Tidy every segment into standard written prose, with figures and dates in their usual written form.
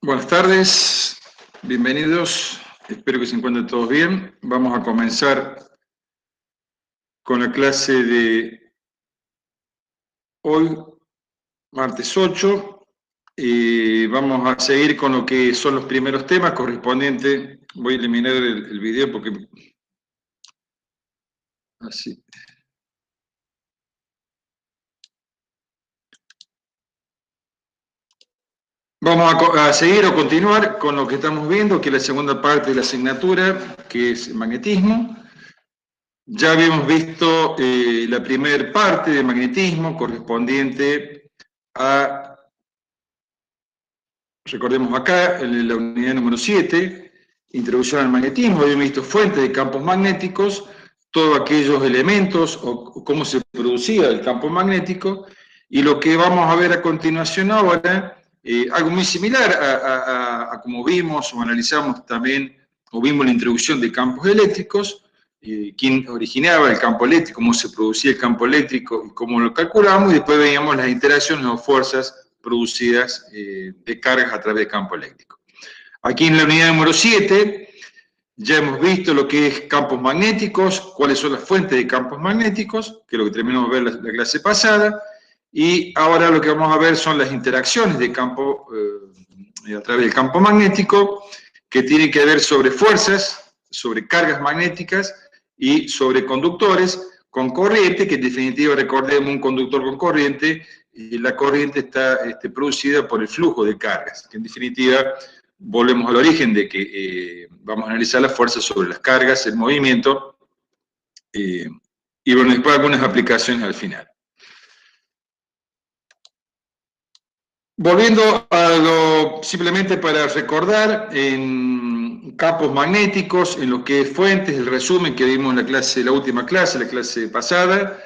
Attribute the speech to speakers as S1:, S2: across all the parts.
S1: Buenas tardes, bienvenidos, espero que se encuentren todos bien. Vamos a comenzar con la clase de hoy, martes 8, y vamos a seguir con lo que son los primeros temas correspondientes. Voy a eliminar el video porque así. Vamos a seguir o continuar con lo que estamos viendo, que es la segunda parte de la asignatura, que es magnetismo. Ya habíamos visto la primera parte de magnetismo correspondiente a, recordemos acá, en la unidad número 7, introducción al magnetismo. Habíamos visto fuentes de campos magnéticos, todos aquellos elementos o cómo se producía el campo magnético, y lo que vamos a ver a continuación ahora, algo muy similar a como vimos o analizamos también, o vimos la introducción de campos eléctricos, quién originaba el campo eléctrico, cómo se producía el campo eléctrico y cómo lo calculamos, y después veíamos las interacciones o fuerzas producidas de cargas a través del campo eléctrico. Aquí en la unidad número 7 ya hemos visto lo que es campos magnéticos, cuáles son las fuentes de campos magnéticos, que es lo que terminamos de ver la clase pasada, y ahora lo que vamos a ver son las interacciones de campo a través del campo magnético, que tienen que ver sobre fuerzas, sobre cargas magnéticas y sobre conductores con corriente, que en definitiva, recordemos, un conductor con corriente, y la corriente está producida por el flujo de cargas, que en definitiva, volvemos al origen de que vamos a analizar las fuerzas sobre las cargas, el movimiento, y bueno, después algunas aplicaciones al final. Volviendo a lo, simplemente para recordar, en campos magnéticos, en lo que es fuentes, el resumen que vimos en la última clase, la clase pasada,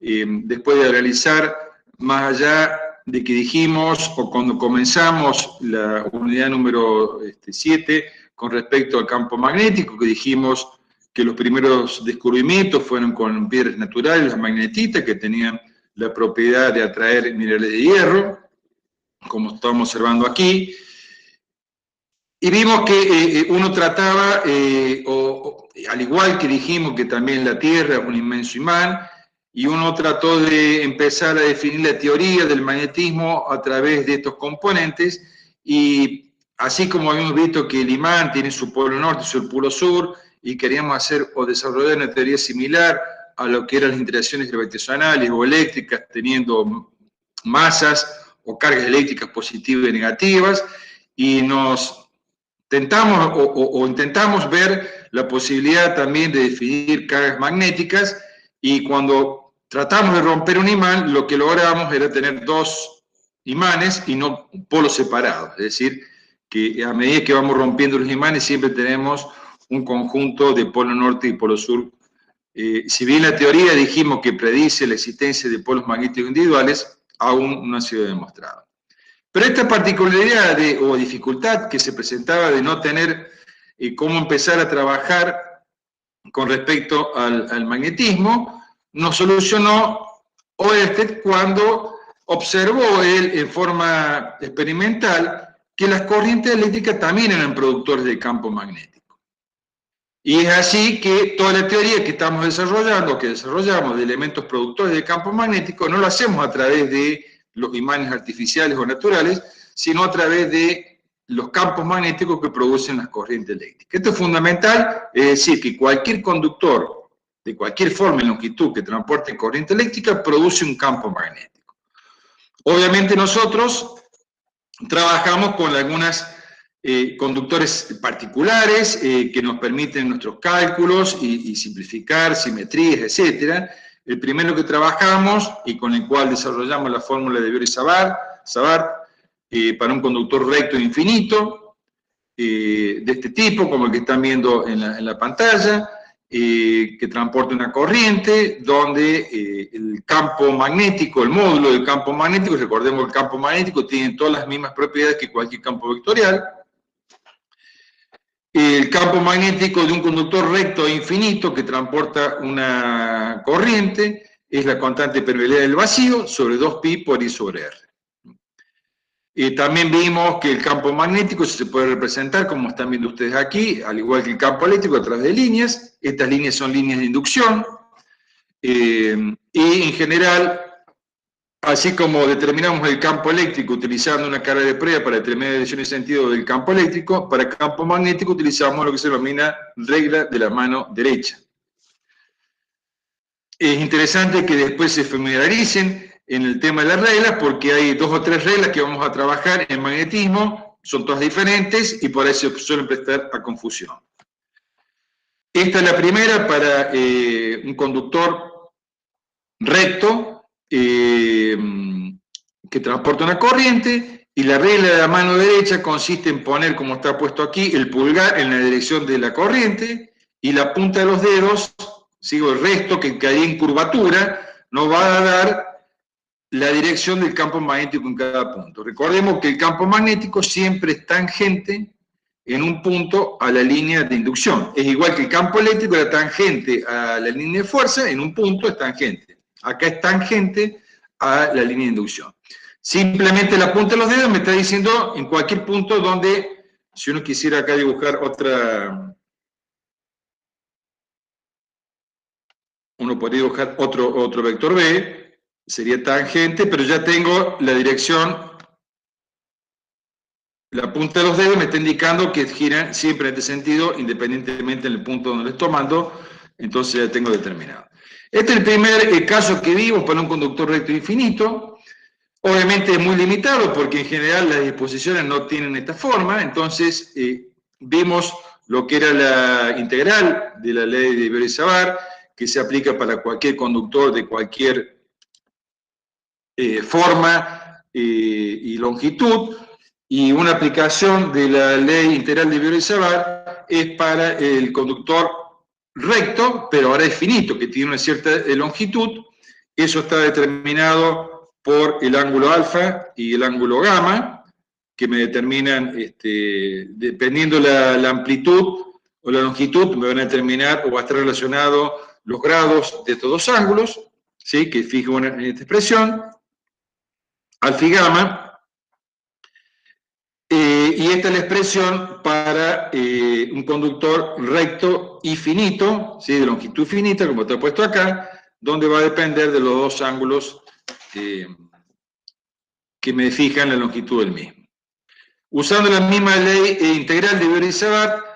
S1: después de realizar, más allá de que dijimos, o cuando comenzamos la unidad número 7, con respecto al campo magnético, que dijimos que los primeros descubrimientos fueron con piedras naturales, las magnetitas, que tenían la propiedad de atraer minerales de hierro, como estamos observando aquí, y vimos que uno trataba, al igual que dijimos que también la Tierra es un inmenso imán, y uno trató de empezar a definir la teoría del magnetismo a través de estos componentes, y así como habíamos visto que el imán tiene su polo norte y su polo sur, y queríamos hacer o desarrollar una teoría similar a lo que eran las interacciones gravitacionales o eléctricas, teniendo masas o cargas eléctricas positivas y negativas, y nos tentamos o intentamos ver la posibilidad también de definir cargas magnéticas, y cuando tratamos de romper un imán, lo que logramos era tener dos imanes y no polos separados, es decir, que a medida que vamos rompiendo los imanes siempre tenemos un conjunto de polo norte y polo sur. Si bien la teoría dijimos que predice la existencia de polos magnéticos individuales, aún no ha sido demostrado. Pero esta particularidad o dificultad que se presentaba de no tener cómo empezar a trabajar con respecto al magnetismo, nos solucionó Oersted cuando observó él en forma experimental que las corrientes eléctricas también eran productores de campo magnético. Y es así que toda la teoría que estamos desarrollando, que desarrollamos de elementos productores de campo magnético, no lo hacemos a través de los imanes artificiales o naturales, sino a través de los campos magnéticos que producen las corrientes eléctricas. Esto es fundamental, es decir, que cualquier conductor de cualquier forma y longitud que transporte corriente eléctrica produce un campo magnético. Obviamente nosotros trabajamos con algunas conductores particulares que nos permiten nuestros cálculos y simplificar simetrías, etc. El primero que trabajamos y con el cual desarrollamos la fórmula de Biot y Savart para un conductor recto e infinito, de este tipo, como el que están viendo en la pantalla, que transporta una corriente, donde el campo magnético, el módulo del campo magnético, recordemos que el campo magnético tiene todas las mismas propiedades que cualquier campo vectorial. El campo magnético de un conductor recto e infinito que transporta una corriente es la constante de permeabilidad del vacío sobre 2pi por I sobre R. También vimos que el campo magnético se puede representar, como están viendo ustedes aquí, al igual que el campo eléctrico, a través de líneas. Estas líneas son líneas de inducción. Y en general, así como determinamos el campo eléctrico utilizando una carga de prueba para determinar la dirección y sentido del campo eléctrico, para el campo magnético utilizamos lo que se denomina regla de la mano derecha. Es interesante que después se familiaricen en el tema de las reglas, porque hay 2 o 3 reglas que vamos a trabajar en magnetismo, son todas diferentes y por eso suelen prestar a confusión. Esta es la primera para un conductor recto que transporta una corriente, y la regla de la mano derecha consiste en poner, como está puesto aquí, el pulgar en la dirección de la corriente y la punta de los dedos, sigo el resto que cae en curvatura, nos va a dar la dirección del campo magnético en cada punto. Recordemos que el campo magnético siempre es tangente en un punto a la línea de inducción. Es igual que el campo eléctrico era tangente a la línea de fuerza, en un punto es tangente. Acá es tangente a la línea de inducción. Simplemente la punta de los dedos me está diciendo en cualquier punto donde, si uno quisiera acá dibujar uno podría dibujar otro vector B, sería tangente, pero ya tengo la dirección, la punta de los dedos me está indicando que giran siempre en este sentido, independientemente del punto donde lo estoy tomando, entonces ya tengo determinado. Este es el primer caso que vimos para un conductor recto infinito. Obviamente es muy limitado porque en general las disposiciones no tienen esta forma, entonces vimos lo que era la integral de la ley de Biot-Savart, que se aplica para cualquier conductor de cualquier forma y longitud, y una aplicación de la ley integral de Biot-Savart es para el conductor recto, pero ahora es finito, que tiene una cierta longitud. Eso está determinado por el ángulo alfa y el ángulo gamma, que me determinan, dependiendo la amplitud o la longitud, me van a determinar o va a estar relacionado los grados de estos dos ángulos, ¿sí? Que fijo en esta expresión, alfa y gamma. Y esta es la expresión para un conductor recto y finito, ¿sí? De longitud finita, como está puesto acá, donde va a depender de los dos ángulos que me fijan la longitud del mismo. Usando la misma ley integral de Biot-Savart,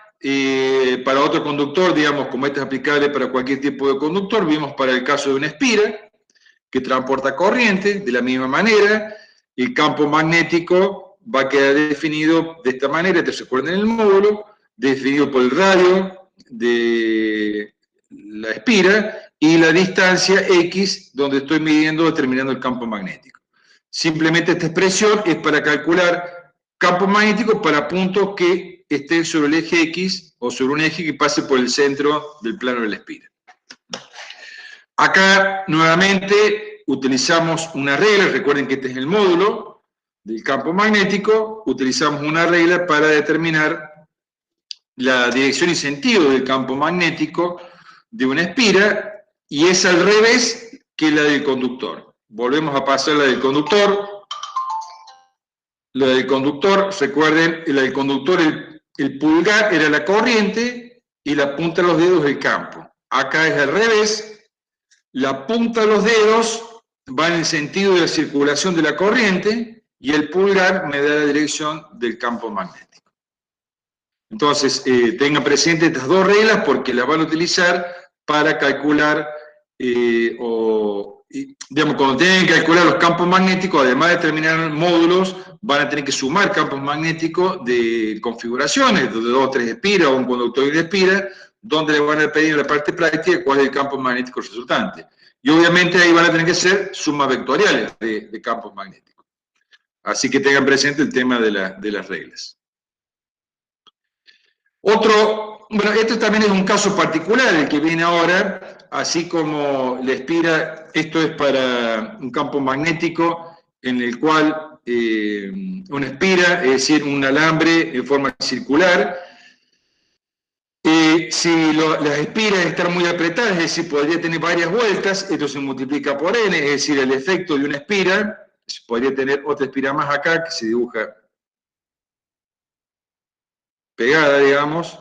S1: para otro conductor, digamos, como este es aplicable para cualquier tipo de conductor, vimos para el caso de una espira que transporta corriente, de la misma manera, el campo magnético va a quedar definido de esta manera, te recuerden el módulo, definido por el radio de la espira y la distancia X, donde estoy midiendo, determinando el campo magnético. Simplemente esta expresión es para calcular campo magnético para puntos que estén sobre el eje X o sobre un eje que pase por el centro del plano de la espira. Acá, nuevamente, utilizamos una regla. Recuerden que este es el módulo del campo magnético. Utilizamos una regla para determinar la dirección y sentido del campo magnético de una espira, y es al revés que la del conductor. Volvemos a pasar la del conductor. La del conductor, recuerden, la del conductor, el pulgar era la corriente y la punta de los dedos el campo. Acá es al revés. La punta de los dedos va en el sentido de la circulación de la corriente y el pulgar me da la dirección del campo magnético. Entonces, tengan presente estas dos reglas porque las van a utilizar para calcular, digamos, cuando tienen que calcular los campos magnéticos, además de determinar módulos, van a tener que sumar campos magnéticos de configuraciones, de 2 o 3 espiras o un conductor y una espira, donde le van a pedir en la parte práctica cuál es el campo magnético resultante. Y obviamente ahí van a tener que ser sumas vectoriales de campos magnéticos. Así que tengan presente el tema de las reglas. Bueno, esto también es un caso particular, el que viene ahora, así como la espira, esto es para un campo magnético en el cual una espira, es decir, un alambre en forma circular. Si las espiras están muy apretadas, es decir, podría tener varias vueltas, esto se multiplica por n, es decir, el efecto de una espira, podría tener otra espira más acá, que se dibuja pegada, digamos,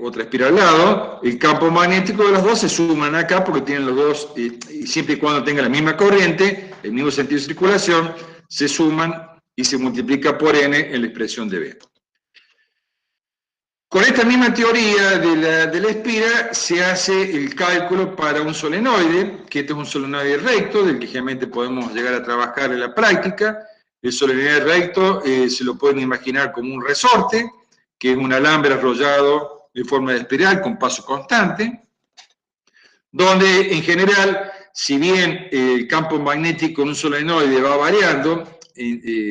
S1: otra espira al lado, el campo magnético de los dos se suman acá porque tienen los dos, y siempre y cuando tengan la misma corriente, el mismo sentido de circulación, se suman y se multiplica por n en la expresión de B. Con esta misma teoría de la espira se hace el cálculo para un solenoide, que este es un solenoide recto, del que generalmente podemos llegar a trabajar en la práctica. El solenoide recto se lo pueden imaginar como un resorte, que es un alambre enrollado en forma de espiral con paso constante, donde en general, si bien el campo magnético en un solenoide va variando,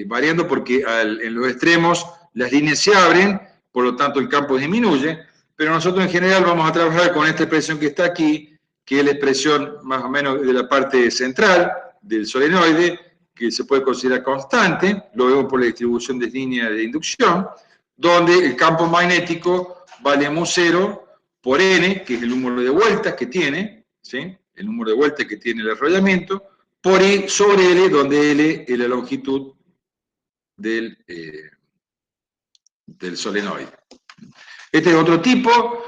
S1: variando porque en los extremos las líneas se abren, por lo tanto el campo disminuye, pero nosotros en general vamos a trabajar con esta expresión que está aquí, que es la expresión más o menos de la parte central del solenoide, que se puede considerar constante, lo vemos por la distribución de línea de inducción, donde el campo magnético vale mu0 por n, que es el número de vueltas que tiene, ¿sí? El número de vueltas que tiene el enrollamiento, por I sobre L, donde L es la longitud del solenoide. Este es otro tipo.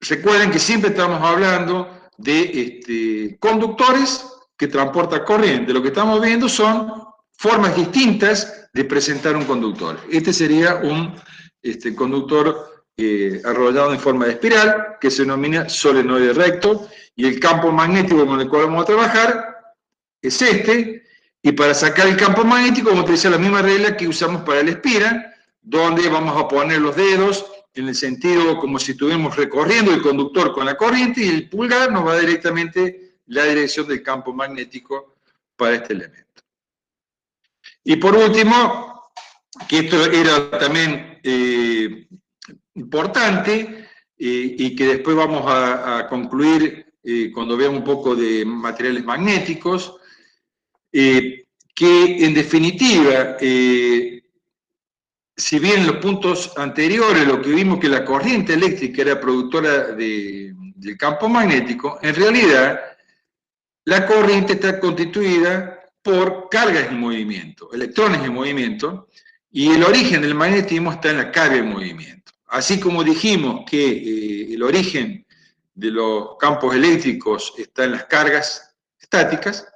S1: Recuerden que siempre estamos hablando de conductores que transportan corriente. Lo que estamos viendo son formas distintas de presentar un conductor. Este sería un conductor arrollado en forma de espiral, que se denomina solenoide recto, y el campo magnético con el cual vamos a trabajar es este, y para sacar el campo magnético vamos a utilizar la misma regla que usamos para la espira, donde vamos a poner los dedos en el sentido como si estuviéramos recorriendo el conductor con la corriente, y el pulgar nos va directamente la dirección del campo magnético para este elemento. Y por último, que esto era también importante, y que después vamos a concluir cuando veamos un poco de materiales magnéticos, que en definitiva, si bien en los puntos anteriores lo que vimos que la corriente eléctrica era productora del campo magnético, en realidad la corriente está constituida por cargas en movimiento, electrones en movimiento, y el origen del magnetismo está en la carga en movimiento. Así como dijimos que el origen de los campos eléctricos está en las cargas estáticas,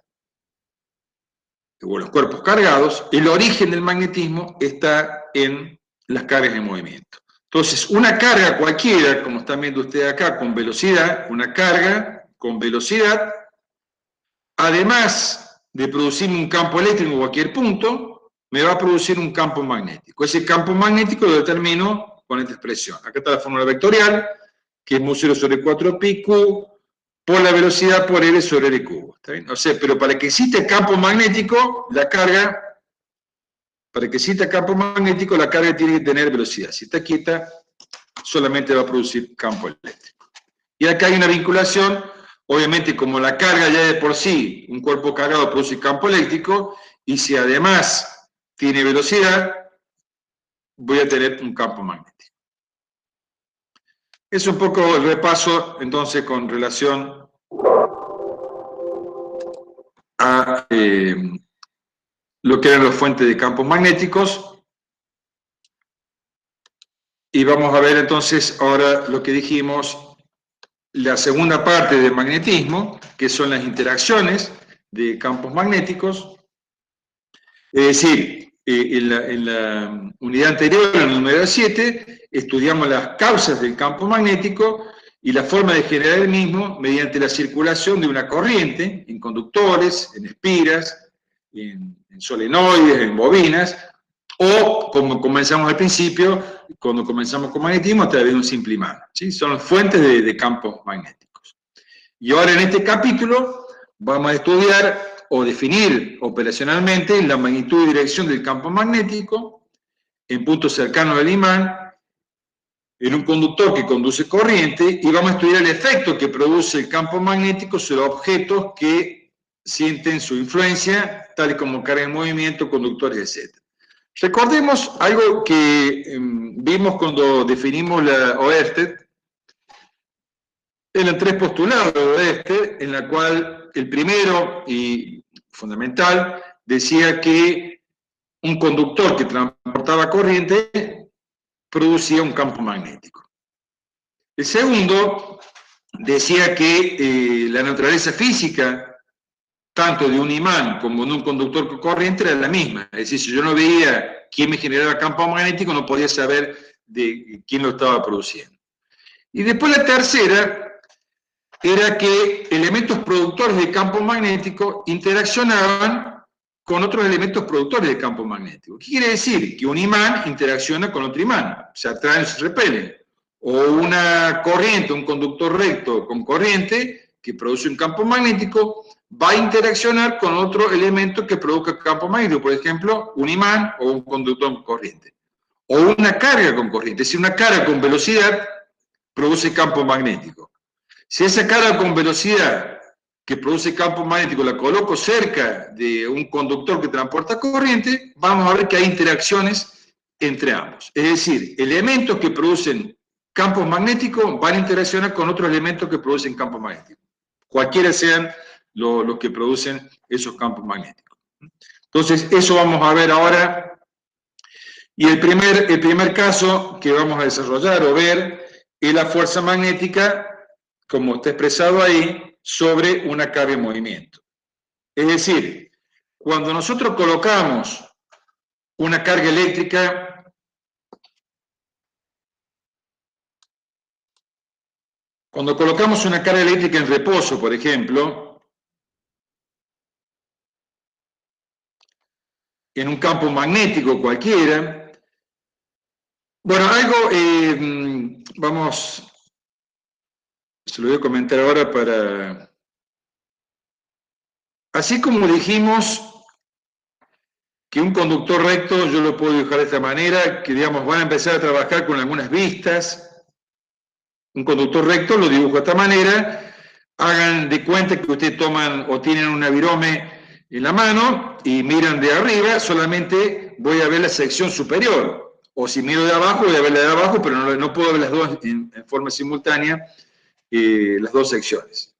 S1: o los cuerpos cargados, el origen del magnetismo está en las cargas en movimiento. Entonces, una carga cualquiera, como están viendo ustedes acá, con velocidad, una carga con velocidad, además de producir un campo eléctrico en cualquier punto, me va a producir un campo magnético. Ese campo magnético lo determino con esta expresión. Acá está la fórmula vectorial, que es mu0 sobre 4pi-q, por la velocidad por L sobre L cubo. ¿Está bien? O sea, pero para que exista el campo magnético, la carga, para que exista campo magnético, la carga tiene que tener velocidad. Si está quieta, solamente va a producir campo eléctrico. Y acá hay una vinculación, obviamente como la carga ya de por sí, un cuerpo cargado produce campo eléctrico, y si además tiene velocidad, voy a tener un campo magnético. Es un poco el repaso, entonces, con relación a lo que eran las fuentes de campos magnéticos. Y vamos a ver entonces ahora lo que dijimos, la segunda parte del magnetismo, que son las interacciones de campos magnéticos. Es decir, en la unidad anterior, en el número 7, estudiamos las causas del campo magnético y la forma de generar el mismo mediante la circulación de una corriente en conductores, en espiras, en solenoides, en bobinas, o como comenzamos al principio, cuando comenzamos con magnetismo, a través de un simple imán, ¿sí? Son fuentes de campos magnéticos. Y ahora en este capítulo vamos a estudiar o definir operacionalmente la magnitud y dirección del campo magnético en puntos cercanos al imán en un conductor que conduce corriente y vamos a estudiar el efecto que produce el campo magnético sobre objetos que sienten su influencia, tal como carga en movimiento, conductores, etc. Recordemos algo que vimos cuando definimos la Oersted. Eran tres postulados de Oersted, en la cual el primero y fundamental decía que un conductor que transportaba corriente producía un campo magnético. El segundo decía que la naturaleza física, tanto de un imán como de un conductor con corriente, era la misma. Es decir, si yo no veía quién me generaba campo magnético, no podía saber de quién lo estaba produciendo. Y después la tercera era que elementos productores de campo magnético interaccionaban con otros elementos productores de campo magnético. ¿Qué quiere decir? Que un imán interacciona con otro imán, se atraen o se repelen. O una corriente, un conductor recto con corriente que produce un campo magnético, va a interaccionar con otro elemento que produzca campo magnético, por ejemplo, un imán o un conductor con corriente. O una carga con corriente, es decir, una carga con velocidad produce campo magnético. Si esa carga con velocidad que produce campo magnético la coloco cerca de un conductor que transporta corriente, vamos a ver que hay interacciones entre ambos. Es decir, elementos que producen campos magnéticos van a interaccionar con otros elementos que producen campos magnéticos, cualquiera sean los que producen esos campos magnéticos. Entonces, eso vamos a ver ahora. Y el primer caso que vamos a desarrollar o ver es la fuerza magnética, como está expresado ahí, sobre una carga en movimiento. Es decir, cuando nosotros colocamos una carga eléctrica, cuando colocamos una carga eléctrica en reposo, por ejemplo, en un campo magnético cualquiera, bueno, algo, vamos, se lo voy a comentar ahora para... Así como dijimos que un conductor recto yo lo puedo dibujar de esta manera, que digamos van a empezar a trabajar con algunas vistas. Un conductor recto lo dibujo de esta manera. Hagan de cuenta que ustedes toman o tienen una virome en la mano y miran de arriba, solamente voy a ver la sección superior. O si miro de abajo, voy a ver la de abajo, pero no puedo ver las dos en forma simultánea, las dos secciones.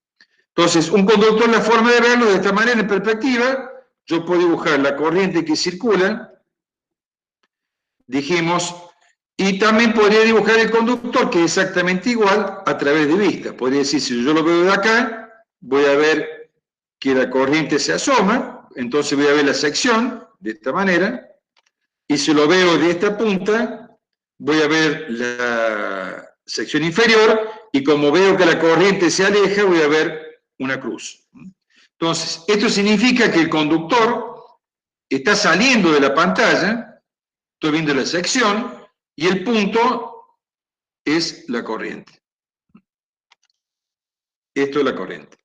S1: Entonces, un conductor, la forma de verlo de esta manera en perspectiva, yo puedo dibujar la corriente que circula, dijimos, y también podría dibujar el conductor, que es exactamente igual, a través de vista. Podría decir, si yo lo veo de acá, voy a ver que la corriente se asoma, entonces voy a ver la sección, de esta manera, y si lo veo de esta punta, voy a ver la sección inferior, y como veo que la corriente se aleja, voy a ver una cruz. Entonces, esto significa que el conductor está saliendo de la pantalla, estoy viendo la sección, y el punto es la corriente. Esto es la corriente.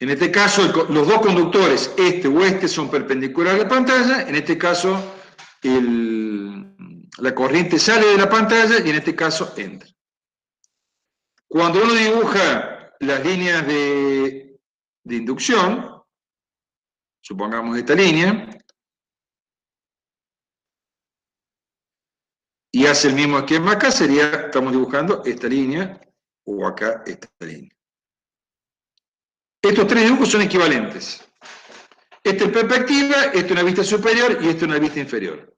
S1: En este caso, los dos conductores, este o este, son perpendiculares a la pantalla. En este caso, la corriente sale de la pantalla y en este caso entra. Cuando uno dibuja las líneas de inducción, supongamos esta línea, y hace el mismo esquema acá, estamos dibujando esta línea, o acá esta línea. Estos tres dibujos son equivalentes. Esta es perspectiva, esta es una vista superior y esta es una vista inferior.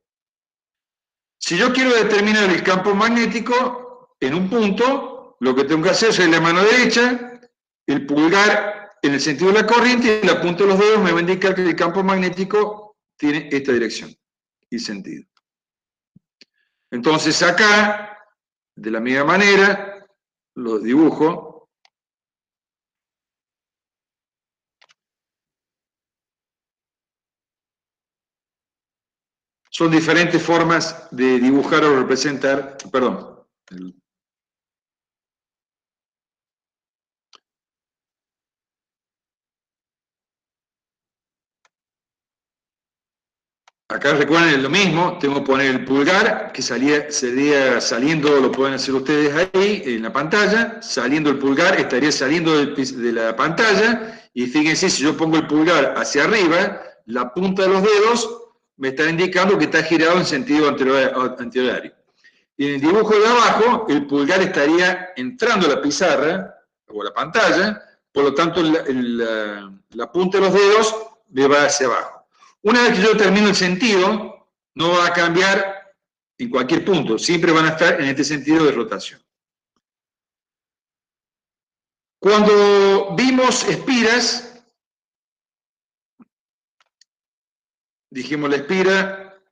S1: Si yo quiero determinar el campo magnético en un punto, lo que tengo que hacer es la mano derecha, el pulgar en el sentido de la corriente y la punta de los dedos me va a indicar que el campo magnético tiene esta dirección y sentido. Entonces acá, de la misma manera, lo dibujo. Son diferentes formas de dibujar o representar, perdón. acá recuerden lo mismo, tengo que poner el pulgar, que sería saliendo, lo pueden hacer ustedes ahí en la pantalla, saliendo el pulgar, estaría saliendo de la pantalla, y fíjense, si yo pongo el pulgar hacia arriba, la punta de los dedos me está indicando que está girado en sentido antihorario. Y en el dibujo de abajo, el pulgar estaría entrando a la pizarra, o a la pantalla, por lo tanto la punta de los dedos me va hacia abajo. Una vez que yo termino el sentido, no va a cambiar en cualquier punto, siempre van a estar en este sentido de rotación. Cuando vimos espiras, dijimos la espira,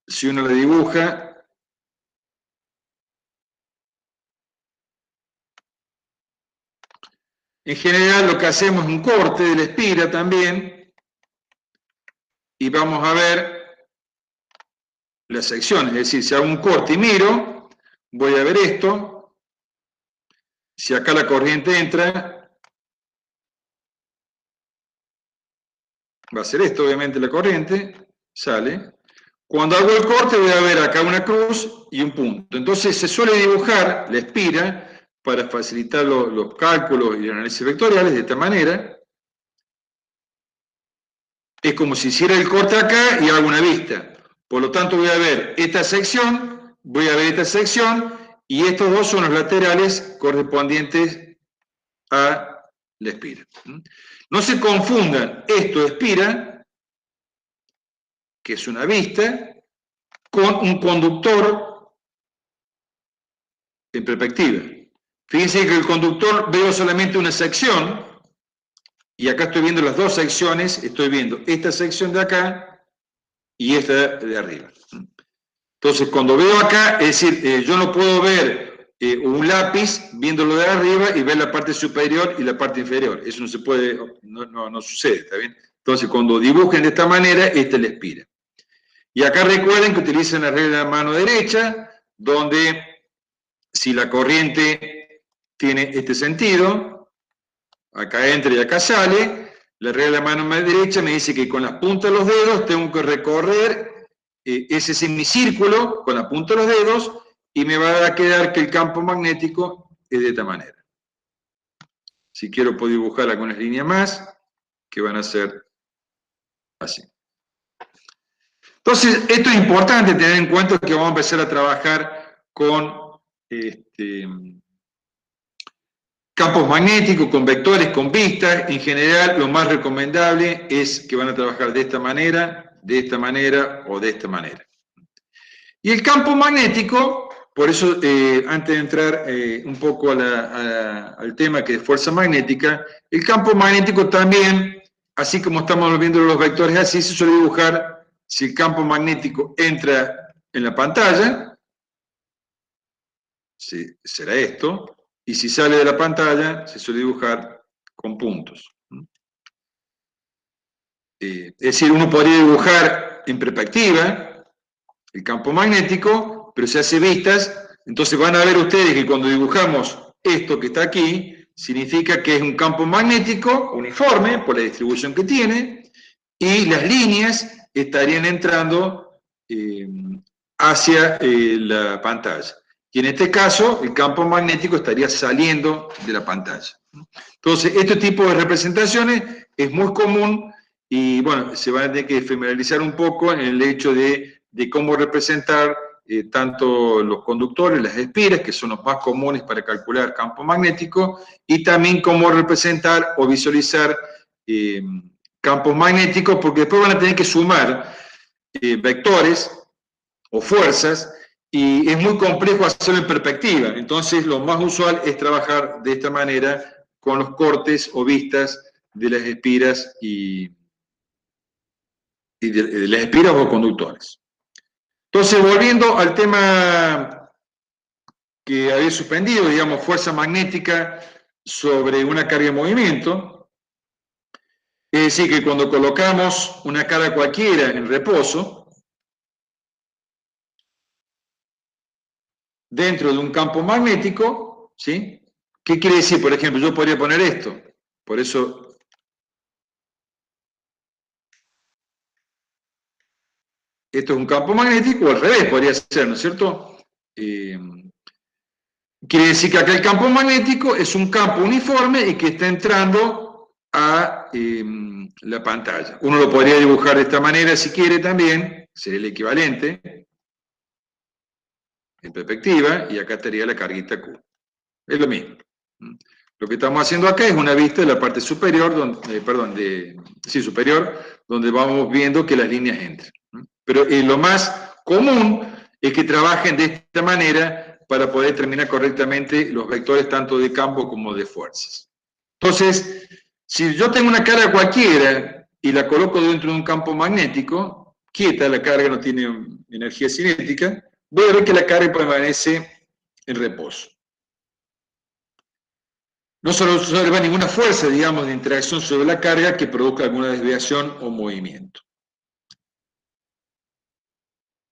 S1: si uno la dibuja, en general lo que hacemos es un corte de la espira también, y vamos a ver las secciones, es decir, si hago un corte y miro, voy a ver esto, si acá la corriente entra, va a ser esto, obviamente la corriente, sale. Cuando hago el corte voy a ver acá una cruz y un punto. Entonces se suele dibujar la espira para facilitar los cálculos y el análisis vectoriales de esta manera. Es como si hiciera el corte acá y hago una vista. Por lo tanto voy a ver esta sección, voy a ver esta sección, y estos dos son los laterales correspondientes a la espira. No se confundan esto de espira, que es una vista, con un conductor en perspectiva. Fíjense que el conductor veo solamente una sección, y acá estoy viendo las dos secciones, estoy viendo esta sección de acá y esta de arriba. Entonces, cuando veo acá, es decir, yo no puedo ver un lápiz viéndolo de arriba y ver la parte superior y la parte inferior. Eso no se puede, no sucede, ¿está bien? Entonces, cuando dibujen de esta manera, esta es la espira. Y acá recuerden que utilizan la regla de la mano derecha, donde si la corriente tiene este sentido, acá entra y acá sale, la regla de la mano derecha me dice que con las puntas de los dedos tengo que recorrer ese semicírculo con la punta de los dedos, y me va a quedar que el campo magnético es de esta manera. Si quiero puedo dibujar algunas líneas más, que van a ser así. Entonces, esto es importante tener en cuenta, que vamos a empezar a trabajar con campos magnéticos, con vectores, con vistas. En general, lo más recomendable es que van a trabajar de esta manera o de esta manera. Y el campo magnético, por eso antes de entrar un poco al tema que es fuerza magnética, el campo magnético también, así como estamos viendo los vectores así, se suele dibujar si el campo magnético entra en la pantalla, será esto, y si sale de la pantalla, se suele dibujar con puntos. Es decir, uno podría dibujar en perspectiva el campo magnético, pero se hace vistas, entonces van a ver ustedes que cuando dibujamos esto que está aquí, significa que es un campo magnético uniforme por la distribución que tiene, y las líneas estarían entrando hacia la pantalla. Y en este caso, el campo magnético estaría saliendo de la pantalla. Entonces, este tipo de representaciones es muy común, y bueno, se van a tener que familiarizar un poco en el hecho de cómo representar tanto los conductores, las espiras, que son los más comunes para calcular campo magnético, y también cómo representar o visualizar campos magnéticos, porque después van a tener que sumar vectores o fuerzas, y es muy complejo hacerlo en perspectiva. Entonces, lo más usual es trabajar de esta manera con los cortes o vistas de las espiras y de las espiras o conductores. Entonces, volviendo al tema que había suspendido, digamos, fuerza magnética sobre una carga en movimiento, es decir, que cuando colocamos una carga cualquiera en reposo, dentro de un campo magnético, ¿sí? ¿Qué quiere decir? Por ejemplo, yo podría poner esto, por eso esto es un campo magnético, o al revés podría ser, ¿no es cierto? Quiere decir que acá el campo magnético es un campo uniforme y que está entrando a la pantalla. Uno lo podría dibujar de esta manera si quiere también, sería el equivalente en perspectiva, y acá estaría la carguita Q. Es lo mismo. Lo que estamos haciendo acá es una vista de la parte superior, superior, donde vamos viendo que las líneas entran. Pero lo más común es que trabajen de esta manera para poder determinar correctamente los vectores tanto de campo como de fuerzas. Entonces, si yo tengo una carga cualquiera y la coloco dentro de un campo magnético, quieta, la carga no tiene energía cinética, voy a ver que la carga permanece en reposo. No se observa ninguna fuerza, digamos, de interacción sobre la carga que produzca alguna desviación o movimiento.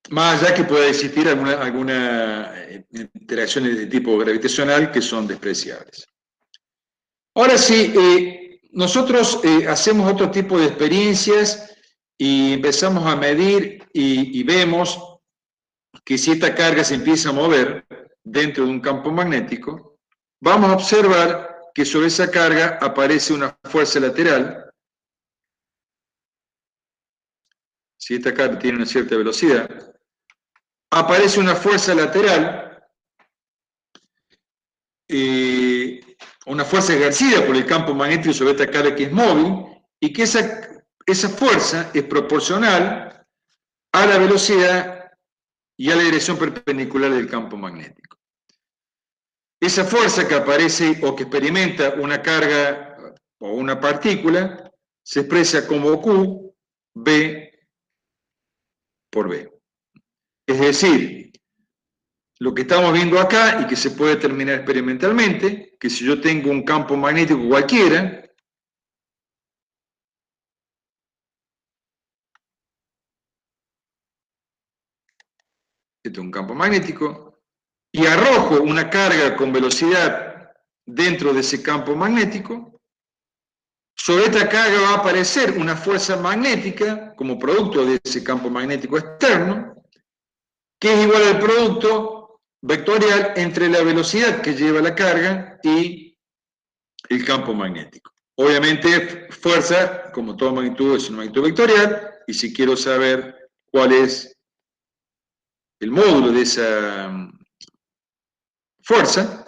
S1: Más allá que pueda existir alguna interacciones de tipo gravitacional que son despreciables. Ahora sí, nosotros hacemos otro tipo de experiencias y empezamos a medir y vemos que si esta carga se empieza a mover dentro de un campo magnético, vamos a observar que sobre esa carga aparece una fuerza lateral. Si esta carga tiene una cierta velocidad, aparece una fuerza lateral, una fuerza ejercida por el campo magnético sobre esta carga que es móvil, y que esa fuerza es proporcional a la velocidad y a la dirección perpendicular del campo magnético. Esa fuerza que aparece o que experimenta una carga o una partícula se expresa como Q, B por B. Es decir, lo que estamos viendo acá y que se puede determinar experimentalmente, que si yo tengo un campo magnético cualquiera, este es un campo magnético, y arrojo una carga con velocidad dentro de ese campo magnético, sobre esta carga va a aparecer una fuerza magnética como producto de ese campo magnético externo, que es igual al producto vectorial entre la velocidad que lleva la carga y el campo magnético. Obviamente, fuerza, como toda magnitud, es una magnitud vectorial, y si quiero saber cuál es el módulo de esa fuerza,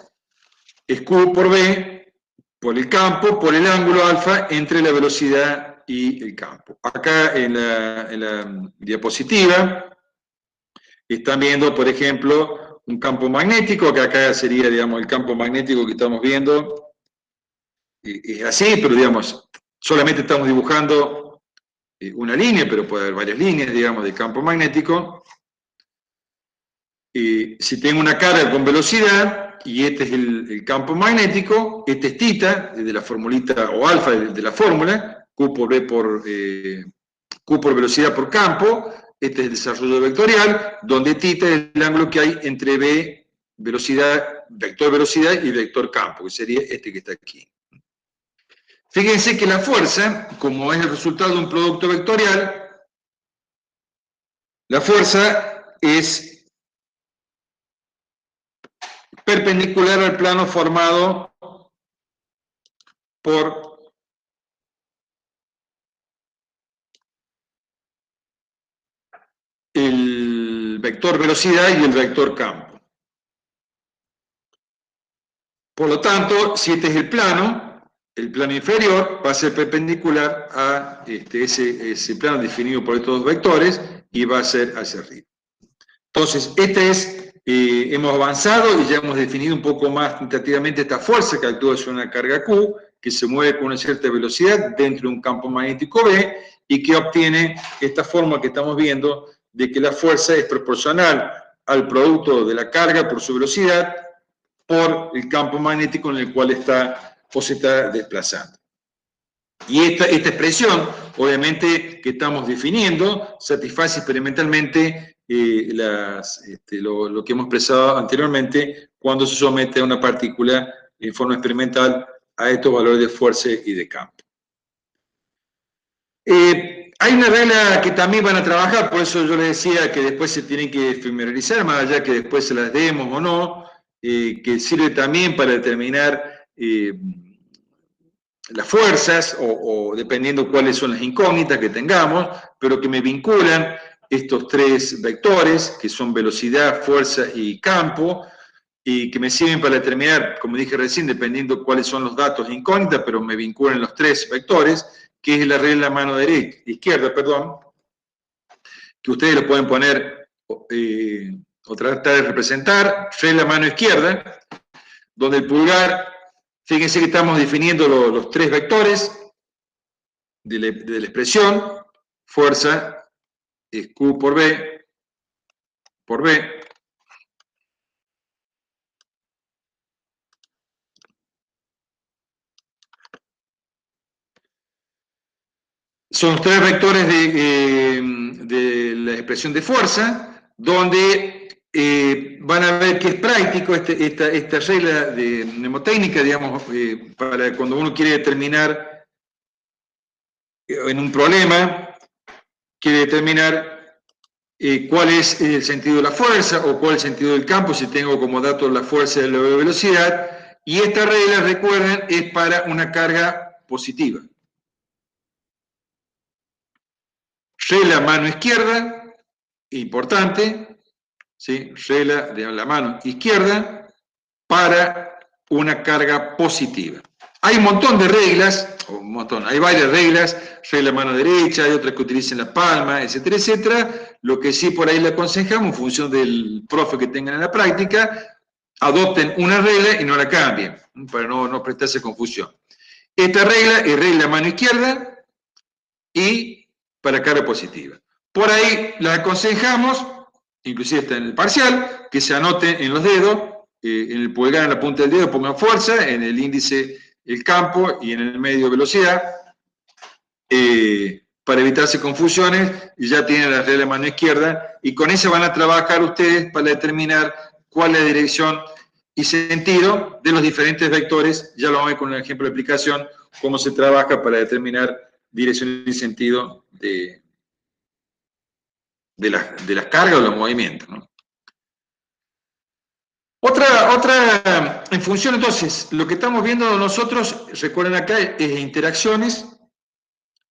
S1: es Q por B, por el campo, por el ángulo alfa entre la velocidad y el campo. Acá en la diapositiva están viendo, por ejemplo, un campo magnético, que acá sería, digamos, el campo magnético que estamos viendo. Es así, pero, digamos, solamente estamos dibujando una línea, pero puede haber varias líneas, digamos, de campo magnético. Si tengo una carga con velocidad, y este es el campo magnético, este es θ, de la formulita, o alfa de la fórmula, Q por B Q por velocidad por campo, este es el desarrollo vectorial, donde θ es el ángulo que hay entre B, velocidad, vector velocidad, y vector campo, que sería este que está aquí. Fíjense que la fuerza, como es el resultado de un producto vectorial, la fuerza es perpendicular al plano formado por el vector velocidad y el vector campo. Por lo tanto, si este es el plano inferior va a ser perpendicular a ese plano definido por estos dos vectores y va a ser hacia arriba. Entonces, hemos avanzado y ya hemos definido un poco más tentativamente esta fuerza que actúa sobre una carga Q, que se mueve con una cierta velocidad dentro de un campo magnético B y que obtiene esta forma que estamos viendo de que la fuerza es proporcional al producto de la carga por su velocidad por el campo magnético en el cual está o se está desplazando. Y esta expresión, obviamente, que estamos definiendo, satisface experimentalmente lo que hemos expresado anteriormente cuando se somete a una partícula en forma experimental a estos valores de fuerza y de campo. Hay una regla que también van a trabajar, por eso yo les decía que después se tienen que familiarizar, más allá que después se las demos o no, que sirve también para determinar las fuerzas o dependiendo cuáles son las incógnitas que tengamos, pero que me vinculan estos tres vectores, que son velocidad, fuerza y campo, y que me sirven para determinar, como dije recién, dependiendo cuáles son los datos incógnitas, pero me vinculan los tres vectores, que es la regla mano derecha, izquierda, perdón, que ustedes lo pueden poner o tratar de representar, regla mano izquierda, donde el pulgar, fíjense que estamos definiendo los tres vectores de la expresión, fuerza es Q por B, son los tres vectores de la expresión de fuerza, donde van a ver que es práctico esta regla de mnemotécnica, digamos, para cuando uno quiere determinar en un problema, quiere determinar cuál es el sentido de la fuerza o cuál es el sentido del campo, si tengo como datos la fuerza y la velocidad, y esta regla, recuerden, es para una carga positiva. Regla mano izquierda, importante, ¿sí? Regla de la mano izquierda para una carga positiva. Hay un montón de reglas, hay varias reglas, regla mano derecha, hay otras que utilicen la palma, etcétera, etcétera. Lo que sí por ahí le aconsejamos, en función del profe que tengan en la práctica, adopten una regla y no la cambien, para no prestarse confusión. Esta regla es regla mano izquierda y para carga positiva. Por ahí la aconsejamos, inclusive está en el parcial, que se anote en los dedos, en el pulgar, en la punta del dedo, pongan fuerza, en el índice el campo y en el medio velocidad, para evitarse confusiones, y ya tienen la regla de mano izquierda, y con esa van a trabajar ustedes para determinar cuál es la dirección y sentido de los diferentes vectores. Ya lo vamos a ver con un ejemplo de aplicación, cómo se trabaja para determinar dirección y sentido de las cargas o los movimientos, ¿no? En función, entonces, lo que estamos viendo nosotros, recuerden acá, es interacciones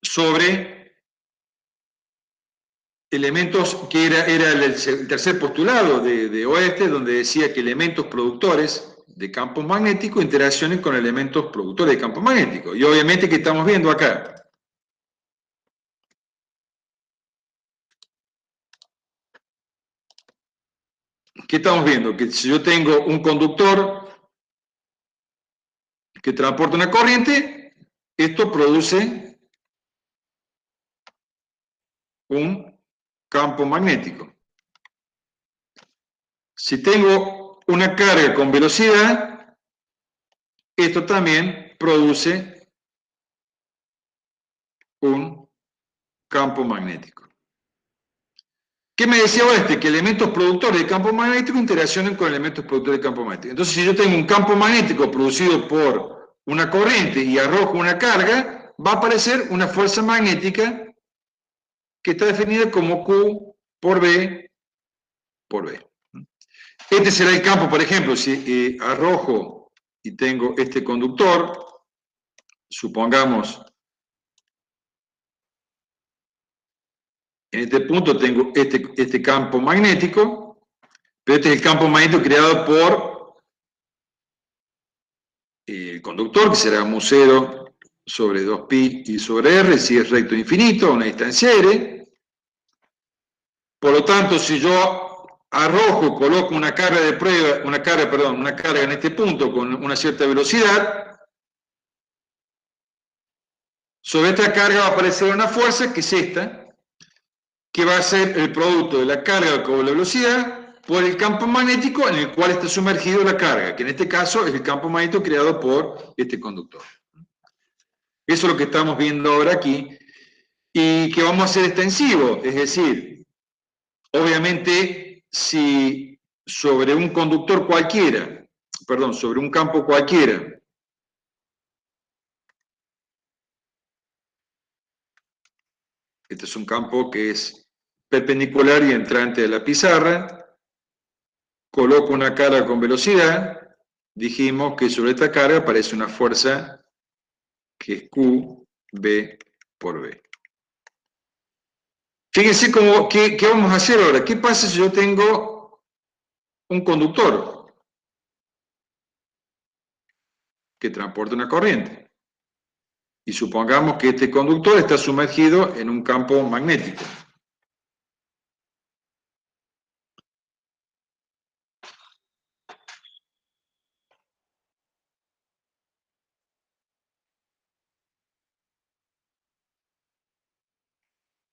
S1: sobre elementos, que era el tercer postulado de Oeste, donde decía que elementos productores de campos magnéticos interaccionen con elementos productores de campos magnéticos. Y obviamente, ¿qué estamos viendo acá? ¿Qué estamos viendo? Que si yo tengo un conductor que transporta una corriente, esto produce un campo magnético. Si tengo una carga con velocidad, esto también produce un campo magnético. ¿Qué me decía Oeste? Que elementos productores de campo magnético interaccionan con elementos productores de campo magnético. Entonces, si yo tengo un campo magnético producido por una corriente y arrojo una carga, va a aparecer una fuerza magnética que está definida como Q por B por B. Este será el campo, por ejemplo, si arrojo y tengo este conductor, supongamos, en este punto tengo este campo magnético, pero este es el campo magnético creado por el conductor, que será mu0 sobre 2pi y sobre r, si es recto infinito, a una distancia r. Por lo tanto, si yo arrojo, coloco una carga de prueba, una carga en este punto con una cierta velocidad, sobre esta carga va a aparecer una fuerza, que es esta, que va a ser el producto de la carga con la velocidad por el campo magnético en el cual está sumergido la carga, que en este caso es el campo magnético creado por este conductor. Eso es lo que estamos viendo ahora aquí, y que vamos a hacer extensivo, es decir, obviamente, si sobre un conductor cualquiera, sobre un campo cualquiera, Este es un campo que es perpendicular y entrante de la pizarra. Coloco una carga con velocidad. Dijimos que sobre esta carga aparece una fuerza que es QB por B. Fíjense qué vamos a hacer ahora. ¿Qué pasa si yo tengo un conductor que transporta una corriente? Y supongamos que este conductor está sumergido en un campo magnético.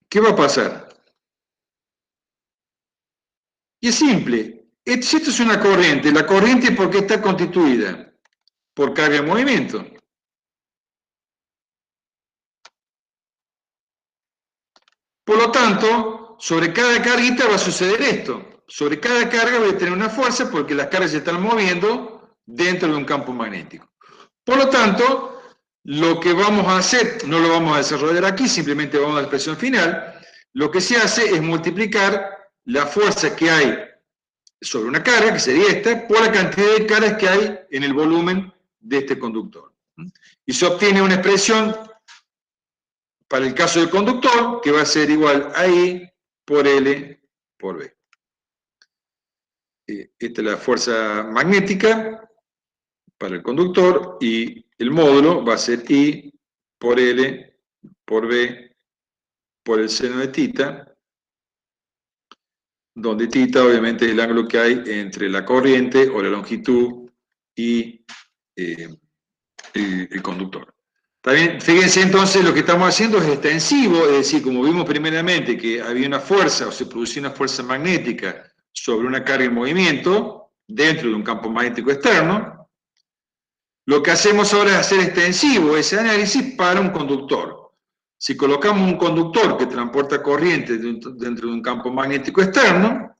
S1: ¿Qué va a pasar? Y es simple. Si esto es una corriente, la corriente ¿por qué está constituida? Por carga en movimiento. Por lo tanto, sobre cada carguita va a suceder esto. Sobre cada carga voy a tener una fuerza porque las cargas se están moviendo dentro de un campo magnético. Por lo tanto, lo que vamos a hacer, no lo vamos a desarrollar aquí, simplemente vamos a la expresión final, lo que se hace es multiplicar la fuerza que hay sobre una carga, que sería esta, por la cantidad de cargas que hay en el volumen de este conductor. Y se obtiene una expresión para el caso del conductor, que va a ser igual a I por L por B. Esta es la fuerza magnética para el conductor y el módulo va a ser I por L por B por el seno de θ, donde θ obviamente es el ángulo que hay entre la corriente o la longitud y el conductor. También, fíjense entonces, lo que estamos haciendo es extensivo, es decir, como vimos primeramente que había una fuerza o se producía una fuerza magnética sobre una carga en movimiento dentro de un campo magnético externo, lo que hacemos ahora es hacer extensivo ese análisis para un conductor. Si colocamos un conductor que transporta corriente dentro de un campo magnético externo,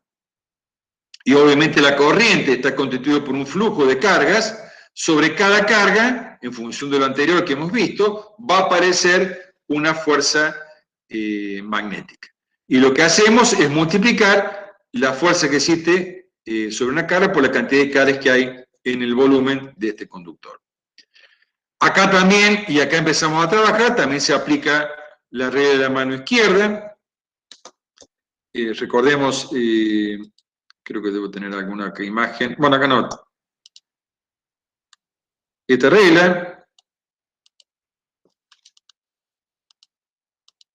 S1: y obviamente la corriente está constituida por un flujo de cargas, sobre cada carga, en función de lo anterior que hemos visto, va a aparecer una fuerza magnética. Y lo que hacemos es multiplicar la fuerza que existe sobre una carga por la cantidad de cargas que hay en el volumen de este conductor. Acá también, y acá empezamos a trabajar, también se aplica la regla de la mano izquierda. Recordemos, creo que debo tener alguna imagen. Bueno, acá no. Esta regla.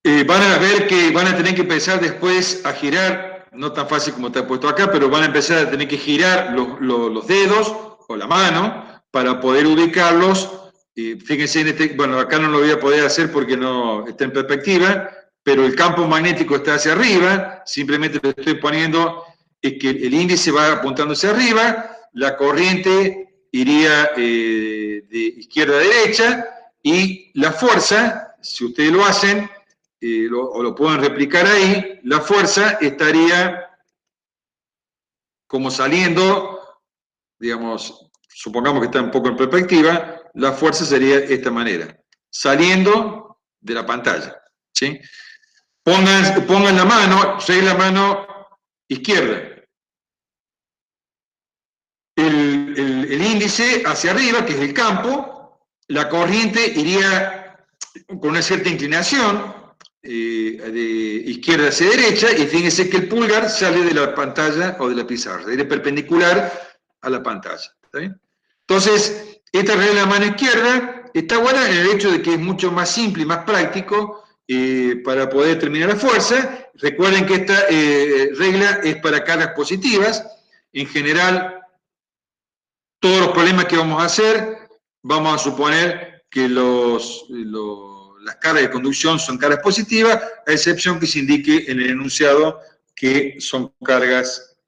S1: Van a ver que van a tener que empezar después a girar, no tan fácil como está puesto acá, pero van a empezar a tener que girar los dedos o la mano para poder ubicarlos. Fíjense en este, bueno, acá no lo voy a poder hacer porque no está en perspectiva, pero el campo magnético está hacia arriba, simplemente lo estoy poniendo, es que el índice va apuntando hacia arriba, la corriente iría de izquierda a derecha y la fuerza, si ustedes lo hacen, o lo pueden replicar ahí, la fuerza estaría como saliendo, digamos, supongamos que está un poco en perspectiva, la fuerza sería de esta manera, saliendo de la pantalla, ¿sí? Pongan la mano, la mano izquierda. El índice hacia arriba, que es el campo, la corriente iría con una cierta inclinación, de izquierda hacia derecha, y fíjense que el pulgar sale de la pantalla o de la pizarra, sale perpendicular a la pantalla. ¿Está bien? Entonces, esta regla de la mano izquierda está buena en el hecho de que es mucho más simple y más práctico para poder determinar la fuerza. Recuerden que esta regla es para cargas positivas. En general, todos los problemas que vamos a hacer, vamos a suponer que las cargas de conducción son cargas positivas, a excepción que se indique en el enunciado que son cargas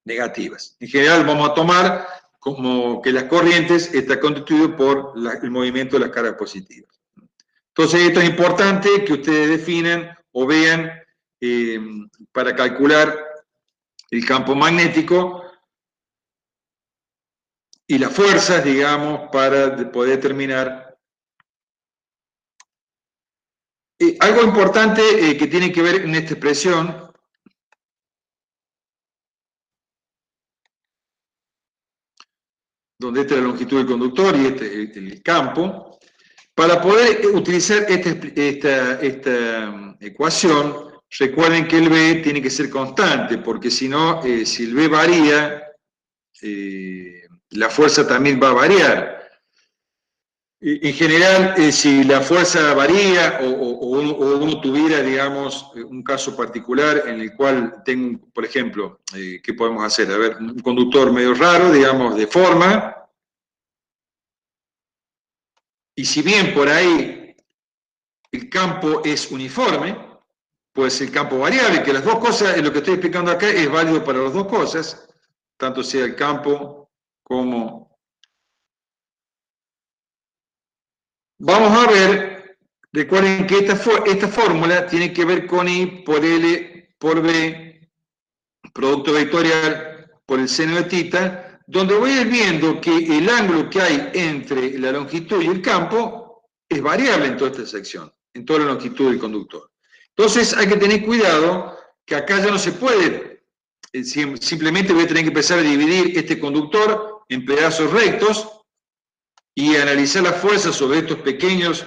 S1: negativas. En general vamos a tomar como que las corrientes están constituidas por el movimiento de las cargas positivas. Entonces esto es importante que ustedes definan o vean para calcular el campo magnético y las fuerzas, digamos, para poder determinar Algo importante que tiene que ver en esta expresión, donde esta es la longitud del conductor y este es el campo, para poder utilizar esta ecuación, recuerden que el B tiene que ser constante, porque si no, si el B varía, la fuerza también va a variar. En general, si la fuerza varía o uno tuviera, digamos, un caso particular en el cual tengo, por ejemplo, ¿qué podemos hacer? A ver, un conductor medio raro, digamos, de forma, y si bien por ahí el campo es uniforme, pues el campo variable, que las dos cosas, lo que estoy explicando acá es válido para las dos cosas, tanto sea el campo como... Vamos a ver, recuerden que esta fórmula tiene que ver con I por L por B, producto vectorial por el seno de tita, donde voy a ir viendo que el ángulo que hay entre la longitud y el campo es variable en toda esta sección, en toda la longitud del conductor. Entonces hay que tener cuidado que acá ya no se puede, simplemente voy a tener que empezar a dividir este conductor en pedazos rectos y analizar las fuerzas sobre estos pequeños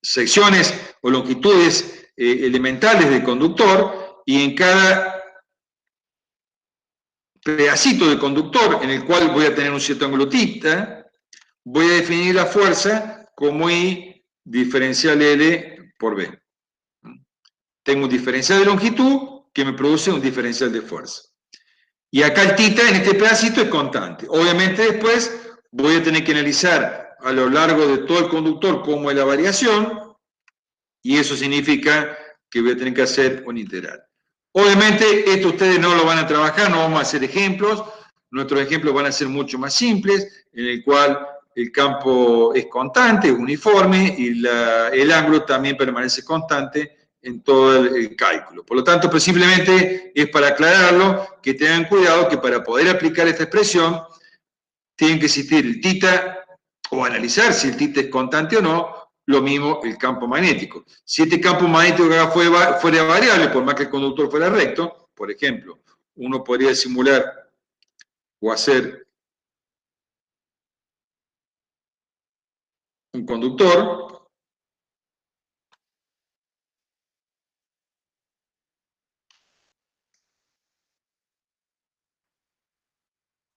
S1: secciones o longitudes elementales del conductor, y en cada pedacito de conductor en el cual voy a tener un cierto ángulo θ, voy a definir la fuerza como I diferencial L por B. Tengo un diferencial de longitud que me produce un diferencial de fuerza. Y acá el θ en este pedacito es constante. Obviamente después voy a tener que analizar a lo largo de todo el conductor cómo es la variación, y eso significa que voy a tener que hacer un integral. Obviamente esto ustedes no lo van a trabajar, no vamos a hacer ejemplos, nuestros ejemplos van a ser mucho más simples, en el cual el campo es constante, es uniforme, y el ángulo también permanece constante en todo el cálculo. Por lo tanto, pues simplemente es para aclararlo, que tengan cuidado que para poder aplicar esta expresión, tiene que existir el θ, o analizar si el θ es constante o no, lo mismo el campo magnético. Si este campo magnético fuera variable, por más que el conductor fuera recto, por ejemplo, uno podría simular o hacer un conductor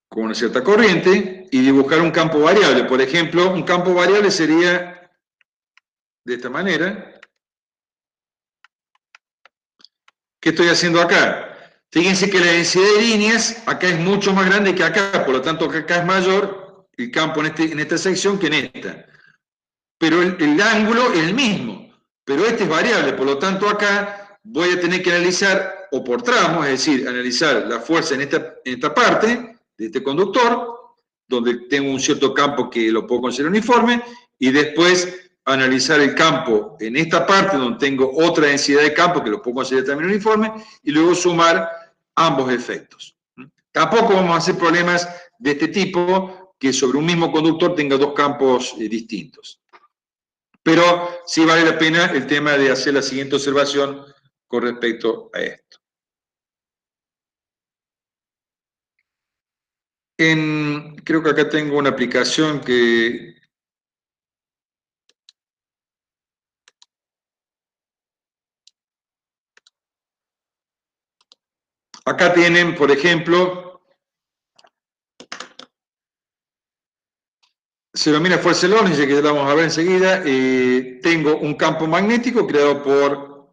S1: con una cierta corriente y dibujar un campo variable. Por ejemplo, un campo variable sería de esta manera. ¿Qué estoy haciendo acá? Fíjense que la densidad de líneas acá es mucho más grande que acá, por lo tanto acá es mayor el campo en esta sección que en esta. Pero el ángulo es el mismo, pero este es variable, por lo tanto acá voy a tener que analizar, o por tramos, es decir, analizar la fuerza en esta parte de este conductor, donde tengo un cierto campo que lo puedo considerar uniforme, y después analizar el campo en esta parte donde tengo otra densidad de campo que lo puedo considerar también uniforme, y luego sumar ambos efectos. Tampoco vamos a hacer problemas de este tipo, que sobre un mismo conductor tenga dos campos distintos. Pero sí vale la pena el tema de hacer la siguiente observación con respecto a esto. Creo que acá tengo una aplicación que... Acá tienen, por ejemplo, se denomina fuerza Lorentz, que ya la vamos a ver enseguida. Tengo un campo magnético creado por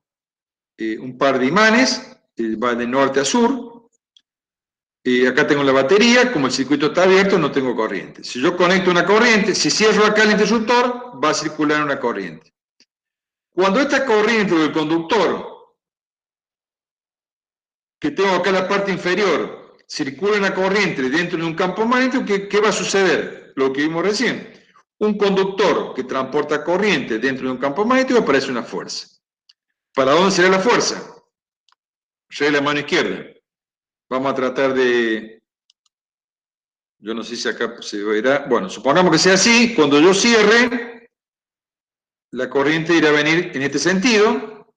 S1: un par de imanes, va de norte a sur. Acá tengo la batería, como el circuito está abierto, no tengo corriente. Si yo conecto una corriente, si cierro acá el interruptor, va a circular una corriente. Cuando esta corriente del conductor, que tengo acá en la parte inferior, circula una corriente dentro de un campo magnético, ¿qué va a suceder? Lo que vimos recién. Un conductor que transporta corriente dentro de un campo magnético aparece una fuerza. ¿Para dónde será la fuerza? Será la mano izquierda. Vamos a tratar de... Yo no sé si acá se verá. Bueno, supongamos que sea así. Cuando yo cierre, la corriente irá a venir en este sentido,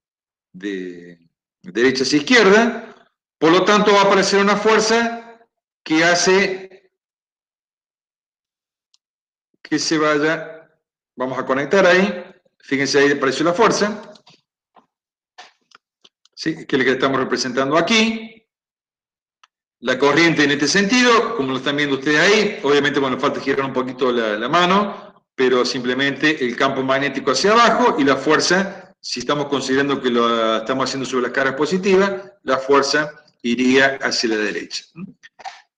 S1: de derecha hacia izquierda, por lo tanto va a aparecer una fuerza que hace que se vaya, vamos a conectar ahí, fíjense ahí apareció la fuerza, ¿sí? Que es la que estamos representando aquí. La corriente en este sentido, como lo están viendo ustedes ahí, obviamente, bueno, falta girar un poquito la mano, pero simplemente el campo magnético hacia abajo y la fuerza, si estamos considerando que lo estamos haciendo sobre las caras positivas, la fuerza iría hacia la derecha.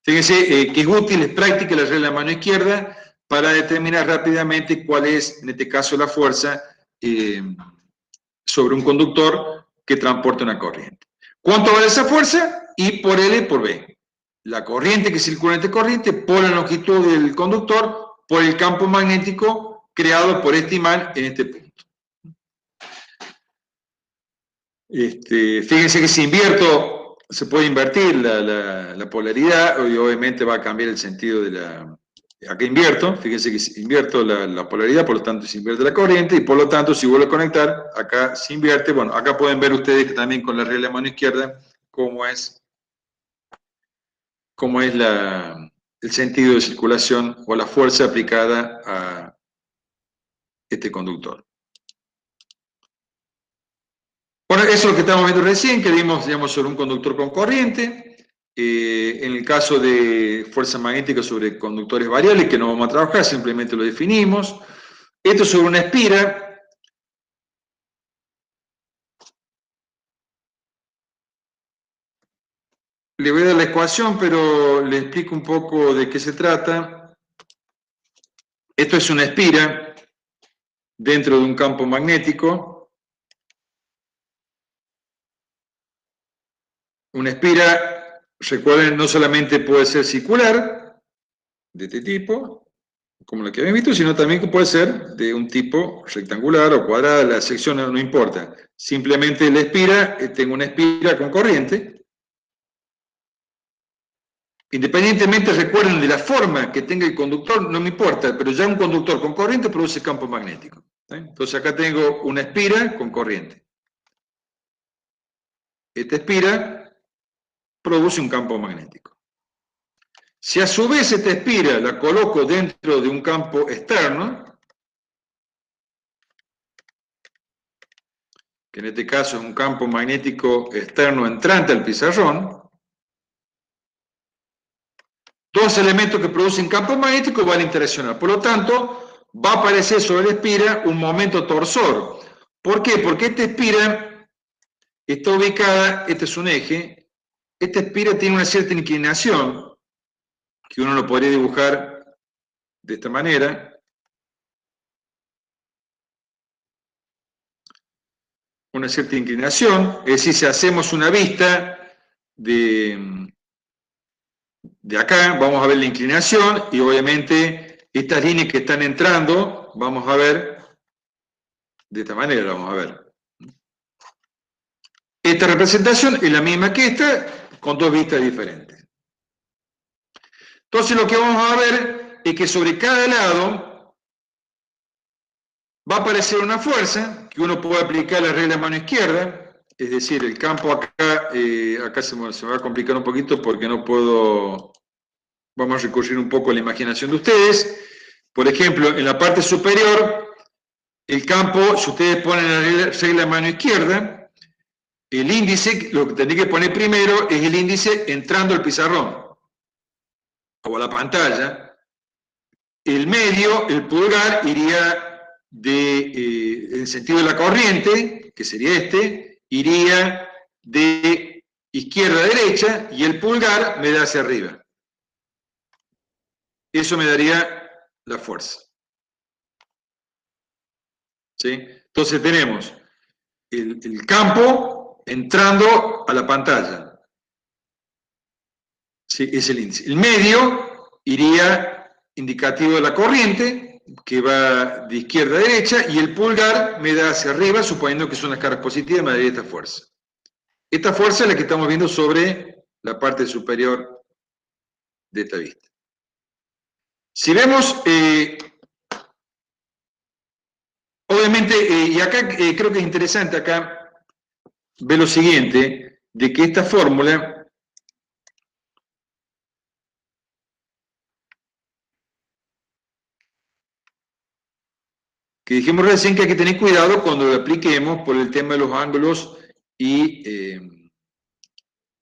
S1: Fíjense que es útil, es práctica la regla de la mano izquierda para determinar rápidamente cuál es, en este caso, la fuerza sobre un conductor que transporta una corriente. ¿Cuánto vale esa fuerza? I por L por B. La corriente que circula en esta corriente por la longitud del conductor por el campo magnético creado por este imán en este punto. Fíjense que si invierto, se puede invertir la polaridad y obviamente va a cambiar el sentido de la... Acá invierto, fíjense que invierto la polaridad, por lo tanto se invierte la corriente y por lo tanto si vuelvo a conectar, acá se invierte. Bueno, acá pueden ver ustedes también con la regla de mano izquierda cómo es el sentido de circulación o la fuerza aplicada a este conductor. Bueno, eso es lo que estamos viendo recién, que vimos, digamos, sobre un conductor con corriente. En el caso de fuerza magnética sobre conductores variables, que no vamos a trabajar, simplemente lo definimos. Esto sobre una espira. Le voy a dar la ecuación, pero le explico un poco de qué se trata. Esto es una espira dentro de un campo magnético. Una espira, recuerden, no solamente puede ser circular, de este tipo, como la que habían visto, sino también que puede ser de un tipo rectangular o cuadrada, la sección no importa. Simplemente la espira, tengo una espira con corriente. Independientemente, recuerden, de la forma que tenga el conductor, no me importa, pero ya un conductor con corriente produce campo magnético. Entonces acá tengo una espira con corriente. Esta espira produce un campo magnético. Si a su vez esta espira la coloco dentro de un campo externo, que en este caso es un campo magnético externo entrante al pizarrón, dos elementos que producen campo magnético van a interaccionar. Por lo tanto, va a aparecer sobre la espira un momento torsor. ¿Por qué? Porque esta espira está ubicada, este es un eje, esta espira tiene una cierta inclinación, que uno lo podría dibujar de esta manera. Una cierta inclinación, es decir, si hacemos una vista de acá, vamos a ver la inclinación y obviamente estas líneas que están entrando, vamos a ver de esta manera, vamos a ver. Esta representación es la misma que esta, con dos vistas diferentes. Entonces lo que vamos a ver es que sobre cada lado va a aparecer una fuerza, que uno puede aplicar la regla de mano izquierda, es decir, el campo acá, acá se me va a complicar un poquito porque no puedo, vamos a recurrir un poco a la imaginación de ustedes. Por ejemplo, en la parte superior, el campo, si ustedes ponen la regla de mano izquierda, el índice, lo que tendría que poner primero es el índice entrando al pizarrón o a la pantalla. El medio, el pulgar, iría en el sentido de la corriente, que sería este, iría de izquierda a derecha y el pulgar me da hacia arriba. Eso me daría la fuerza. ¿Sí? Entonces tenemos el campo entrando a la pantalla. ¿Sí? Es el índice. El medio iría indicativo de la corriente, que va de izquierda a derecha, y el pulgar me da hacia arriba, suponiendo que son las caras positivas, me daría esta fuerza. Esta fuerza es la que estamos viendo sobre la parte superior de esta vista. Si vemos, obviamente simplemente, y acá creo que es interesante acá ver lo siguiente, de que esta fórmula que dijimos recién que hay que tener cuidado cuando lo apliquemos por el tema de los ángulos y,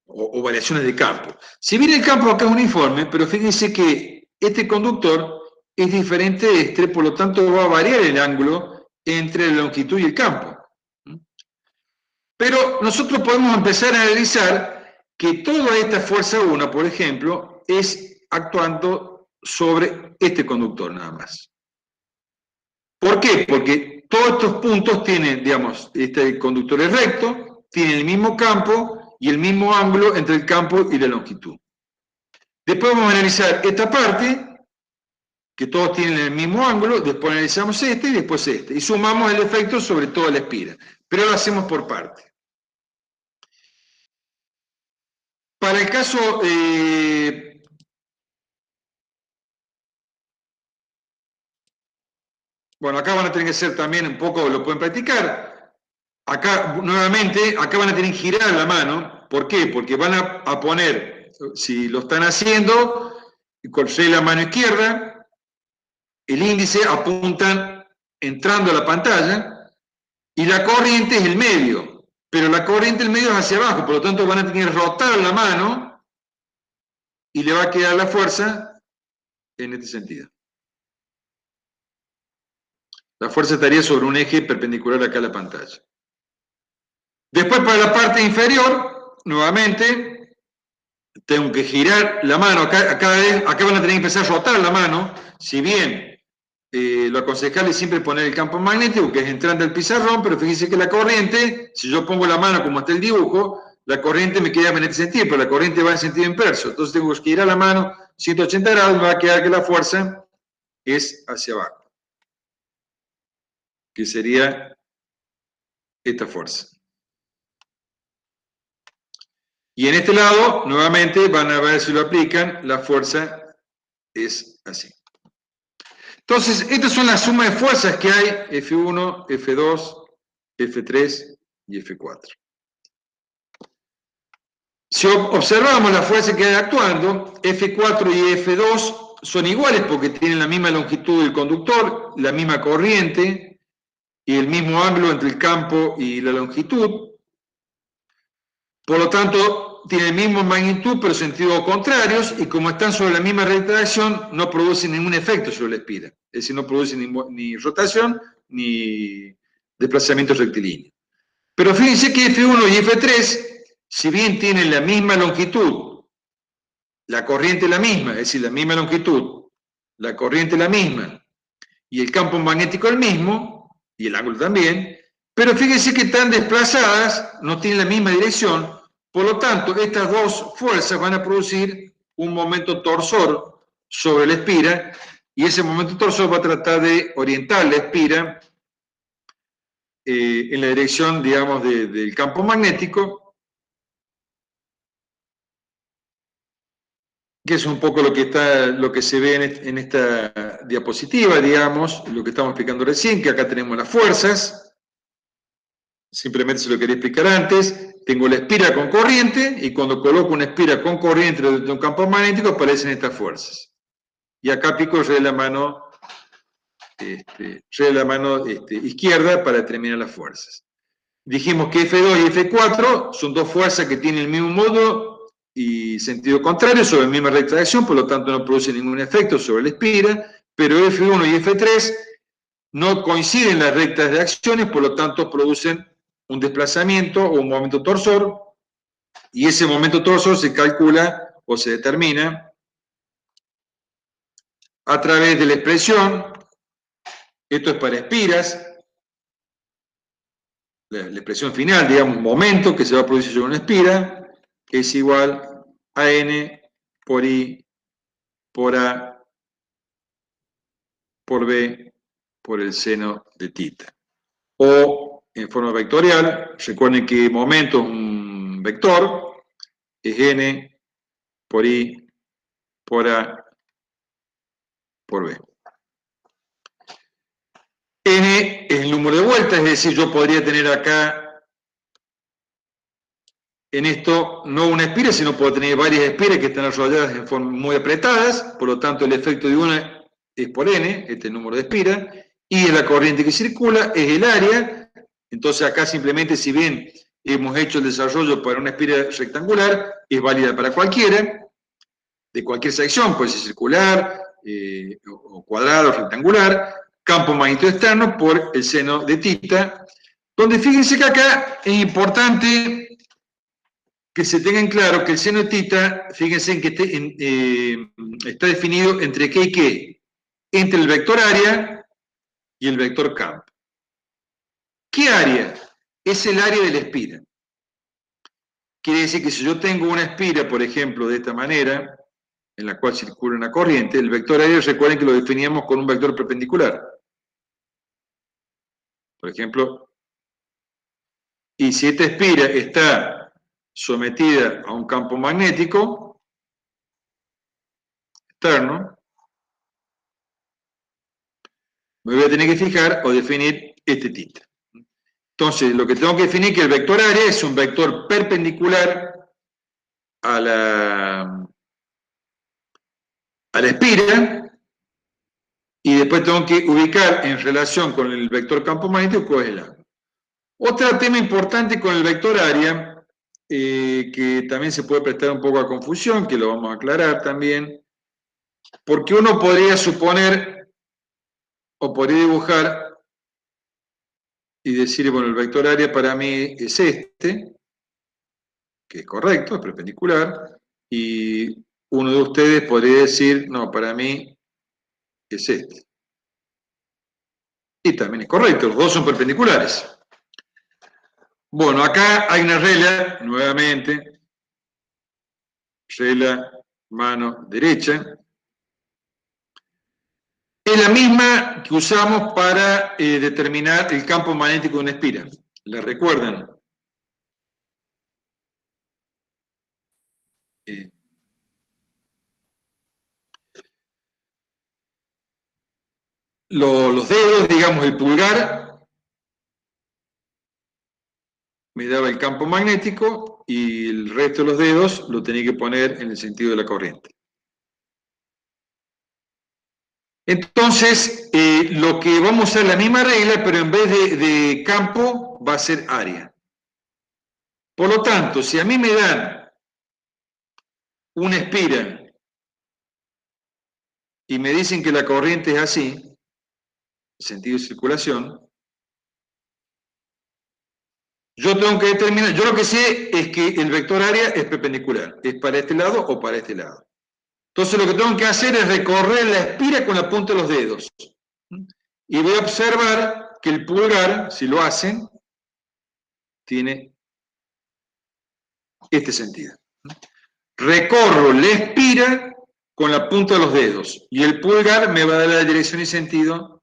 S1: o variaciones de campo. Si bien el campo acá es uniforme, pero fíjense que este conductor es diferente de este, por lo tanto va a variar el ángulo entre la longitud y el campo. Pero nosotros podemos empezar a analizar que toda esta fuerza 1, por ejemplo, es actuando sobre este conductor nada más. ¿Por qué? Porque todos estos puntos tienen, digamos, este conductor es recto, tiene el mismo campo y el mismo ángulo entre el campo y la longitud. Después vamos a analizar esta parte, que todos tienen el mismo ángulo, después analizamos este y después este, y sumamos el efecto sobre toda la espira, pero lo hacemos por parte. Para el caso, bueno, acá van a tener que hacer también un poco, lo pueden practicar. Acá, nuevamente, acá van a tener que girar la mano. ¿Por qué? Porque van a poner, si lo están haciendo, con la mano izquierda, el índice apuntan entrando a la pantalla y la corriente es el medio, pero la corriente del medio es hacia abajo, por lo tanto van a tener que rotar la mano y le va a quedar la fuerza en este sentido. La fuerza estaría sobre un eje perpendicular acá a la pantalla. Después para la parte inferior, nuevamente, tengo que girar la mano, acá van a tener que empezar a rotar la mano, si bien lo aconsejable es siempre poner el campo magnético, que es entrando al pizarrón, pero fíjense que la corriente, si yo pongo la mano como está el dibujo, la corriente me queda en este sentido, pero la corriente va en sentido inverso, entonces tengo que girar la mano 180 grados, me va a quedar que la fuerza es hacia abajo, que sería esta fuerza. Y en este lado, nuevamente, van a ver si lo aplican, la fuerza es así. Entonces, estas son las sumas de fuerzas que hay, F1, F2, F3 y F4. Si observamos la fuerza que hay actuando, F4 y F2 son iguales porque tienen la misma longitud del conductor, la misma corriente y el mismo ángulo entre el campo y la longitud. Por lo tanto, tienen la misma magnitud pero sentidos contrarios y como están sobre la misma recta de acción, no producen ningún efecto sobre la espira. Es decir, no producen ni rotación ni desplazamiento rectilíneo. Pero fíjense que F1 y F3, si bien tienen la misma longitud, la corriente es la misma, es decir, la misma longitud, la corriente es la misma y el campo magnético el mismo, y el ángulo también, pero fíjense que están desplazadas, no tienen la misma dirección, por lo tanto, estas dos fuerzas van a producir un momento torsor sobre la espira, y ese momento torsor va a tratar de orientar la espira en la dirección, digamos, del campo magnético, que es un poco lo que se ve en esta diapositiva, digamos, lo que estamos explicando recién, que acá tenemos las fuerzas. Simplemente se lo quería explicar antes. Tengo la espira con corriente y cuando coloco una espira con corriente de un campo magnético aparecen estas fuerzas. Y acá aplico el de la mano, izquierda para determinar las fuerzas. Dijimos que F2 y F4 son dos fuerzas que tienen el mismo modo y sentido contrario sobre la misma recta de acción, por lo tanto no producen ningún efecto sobre la espira, pero F1 y F3 no coinciden las rectas de acciones, por lo tanto producen un desplazamiento o un momento torsor, y ese momento torsor se calcula o se determina a través de la expresión, esto es para espiras, la expresión final, digamos, momento que se va a producir sobre una espira, es igual a n por i por a por b por el seno de θ. O en forma vectorial, recuerden que momento es un vector, es n por i por a por b. N es el número de vueltas, es decir, yo podría tener acá en esto no una espira, sino puedo tener varias espiras que están arrolladas en forma muy apretadas, por lo tanto el efecto de una es por N, este es el número de espiras, y es la corriente que circula, es el área. Entonces acá simplemente, si bien hemos hecho el desarrollo para una espira rectangular, es válida para cualquiera, de cualquier sección, puede ser circular, o cuadrado, o rectangular, campo magnético externo por el seno de θ, donde fíjense que acá es importante que se tenga en claro que el seno de θ, fíjense en que está definido entre qué y qué, entre el vector área y el vector campo. ¿Qué área? Es el área de la espira. Quiere decir que si yo tengo una espira, por ejemplo, de esta manera, en la cual circula una corriente, el vector área, recuerden que lo definíamos con un vector perpendicular. Por ejemplo, y si esta espira está sometida a un campo magnético externo, me voy a tener que fijar o definir este θ. Entonces, lo que tengo que definir es que el vector área es un vector perpendicular a la espira, y después tengo que ubicar en relación con el vector campo magnético cuál es el ángulo. Otro tema importante con el vector área, que también se puede prestar un poco a confusión, que lo vamos a aclarar también, porque uno podría suponer o podría dibujar y decir, bueno, el vector área para mí es este, que es correcto, es perpendicular, y uno de ustedes podría decir, no, para mí es este. Y también es correcto, los dos son perpendiculares. Bueno, acá hay una regla, nuevamente, regla mano derecha. Es la misma que usamos para determinar el campo magnético de una espira. ¿La recuerdan? Los dedos, digamos el pulgar, me daba el campo magnético y el resto de los dedos lo tenía que poner en el sentido de la corriente. Entonces, lo que vamos a usar la misma regla, pero en vez de campo va a ser área. Por lo tanto, si a mí me dan una espira y me dicen que la corriente es así, sentido de circulación, yo tengo que determinar, yo lo que sé es que el vector área es perpendicular, es para este lado o para este lado. Entonces lo que tengo que hacer es recorrer la espira con la punta de los dedos. Y voy a observar que el pulgar, si lo hacen, tiene este sentido. Recorro la espira con la punta de los dedos y el pulgar me va a dar la dirección y sentido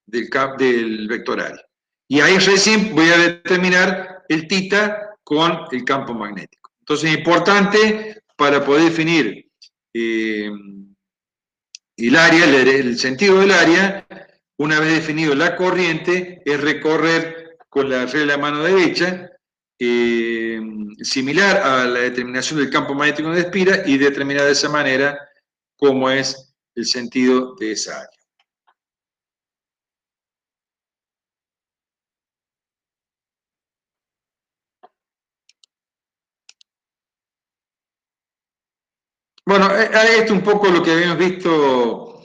S1: del vector área. Y ahí recién voy a determinar el θ con el campo magnético. Entonces es importante para poder definir el área, el sentido del área, una vez definido la corriente, es recorrer con la regla de mano derecha, similar a la determinación del campo magnético de espira, y determinar de esa manera cómo es el sentido de esa área. Bueno, esto es un poco lo que habíamos visto,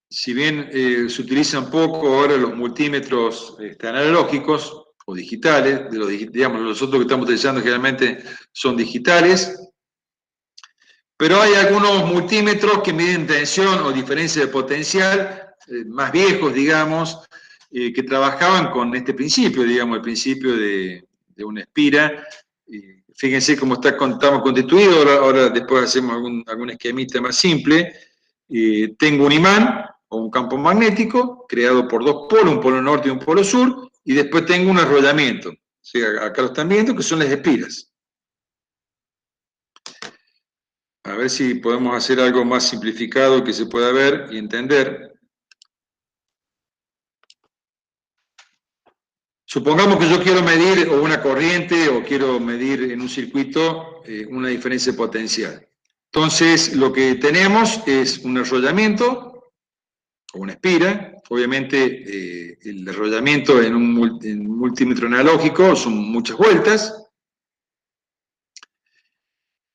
S1: si bien se utilizan poco ahora los multímetros analógicos o digitales, digamos, los otros que estamos utilizando generalmente son digitales, pero hay algunos multímetros que miden tensión o diferencia de potencial, más viejos, digamos, que trabajaban con este principio, digamos, el principio de una espira. Fíjense cómo estamos constituidos, ahora después hacemos algún esquemita más simple. Tengo un imán o un campo magnético creado por dos polos, un polo norte y un polo sur, y después tengo un arrollamiento. O sea, acá lo están viendo, que son las espiras. A ver si podemos hacer algo más simplificado que se pueda ver y entender. Supongamos que yo quiero medir o una corriente o quiero medir en un circuito una diferencia potencial. Entonces, lo que tenemos es un enrollamiento o una espira. Obviamente, el enrollamiento en un multímetro analógico son muchas vueltas.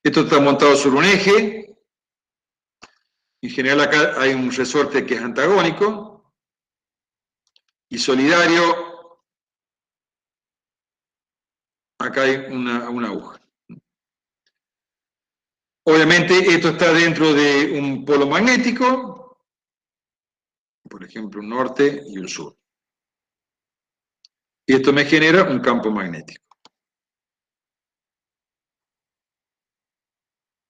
S1: Esto está montado sobre un eje. En general acá hay un resorte que es antagónico y solidario. Acá hay una aguja. Obviamente esto está dentro de un polo magnético, por ejemplo un norte y un sur. Y esto me genera un campo magnético.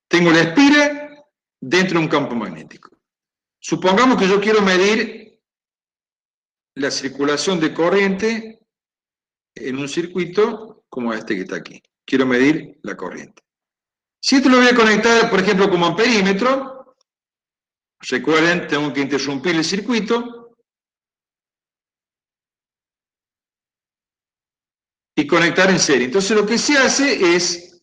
S1: Tengo la espira dentro de un campo magnético. Supongamos que yo quiero medir la circulación de corriente en un circuito como este que está aquí. Quiero medir la corriente. Si esto lo voy a conectar, por ejemplo, como amperímetro, recuerden, tengo que interrumpir el circuito y conectar en serie. Entonces lo que se hace es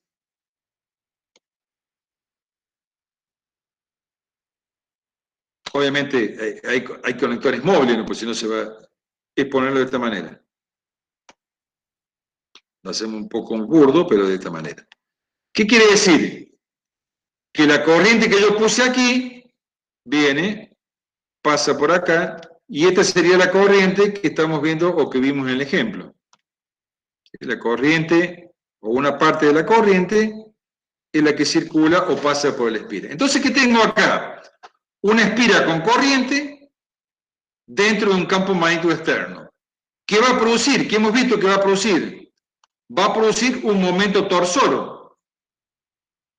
S1: obviamente hay conectores móviles, ¿no? Pues si no se va a ponerlo de esta manera. Lo hacemos un poco burdo, pero de esta manera. ¿Qué quiere decir? Que la corriente que yo puse aquí viene, pasa por acá, y esta sería la corriente que estamos viendo o que vimos en el ejemplo. La corriente, o una parte de la corriente, es la que circula o pasa por el espira. Entonces, ¿qué tengo acá? Una espira con corriente dentro de un campo magnético externo. ¿Qué va a producir? ¿Qué hemos visto que va a producir? Va a producir un momento torsor.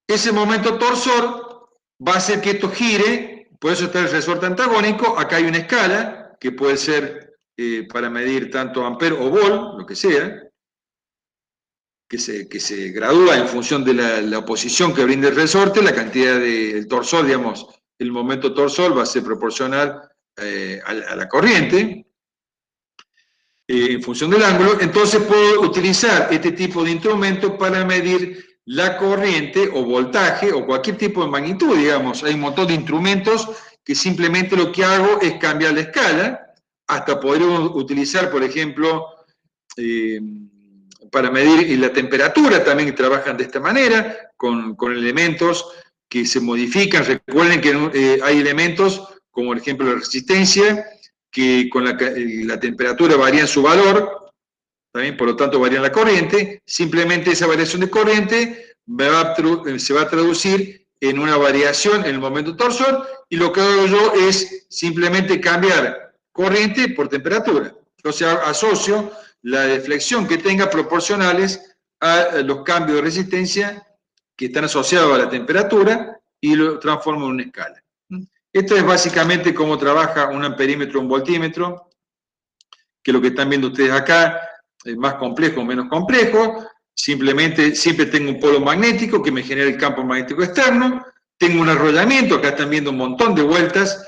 S1: Ese momento torsor va a hacer que esto gire, por eso está el resorte antagónico. Acá hay una escala que puede ser para medir tanto ampere o volt, lo que sea, que se gradúa en función de la oposición que brinda el resorte. La cantidad del torsor, digamos, el momento torsor va a ser proporcional a la corriente en función del ángulo. Entonces puedo utilizar este tipo de instrumento para medir la corriente o voltaje o cualquier tipo de magnitud, digamos. Hay un montón de instrumentos que simplemente lo que hago es cambiar la escala hasta poder utilizar, por ejemplo, para medir la temperatura, también trabajan de esta manera, con elementos que se modifican. Recuerden que hay elementos, como por ejemplo la resistencia, que con la temperatura varía su valor, también por lo tanto varía la corriente. Simplemente esa variación de corriente se va a traducir en una variación en el momento torsor, y lo que hago yo es simplemente cambiar corriente por temperatura. O sea, asocio la deflexión que tenga proporcionales a los cambios de resistencia que están asociados a la temperatura y lo transformo en una escala. Esto es básicamente cómo trabaja un amperímetro o un voltímetro, que lo que están viendo ustedes acá es más complejo o menos complejo. Simplemente siempre tengo un polo magnético que me genera el campo magnético externo, tengo un enrollamiento, acá están viendo un montón de vueltas,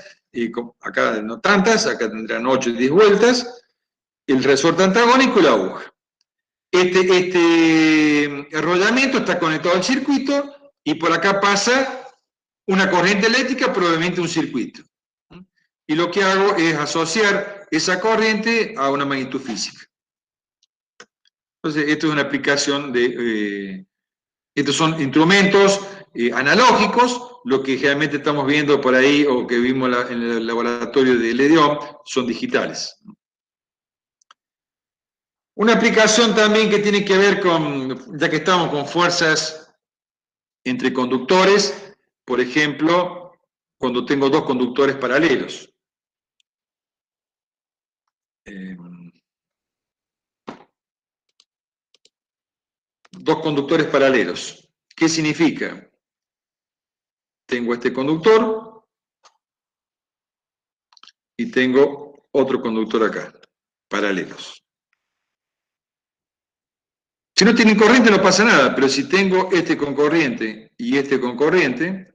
S1: acá no tantas, acá tendrán 8 y 10 vueltas, el resorte antagónico y la aguja. Este enrollamiento está conectado al circuito y por acá pasa una corriente eléctrica, probablemente un circuito. Y lo que hago es asociar esa corriente a una magnitud física. Entonces, esto es una aplicación de... estos son instrumentos analógicos. Lo que generalmente estamos viendo por ahí o que vimos en el laboratorio de Ledión son digitales. Una aplicación también que tiene que ver con, ya que estamos con fuerzas entre conductores, por ejemplo, cuando tengo dos conductores paralelos. Dos conductores paralelos. ¿Qué significa? Tengo este conductor y tengo otro conductor acá, paralelos. Si no tienen corriente no pasa nada, pero si tengo este con corriente y este con corriente,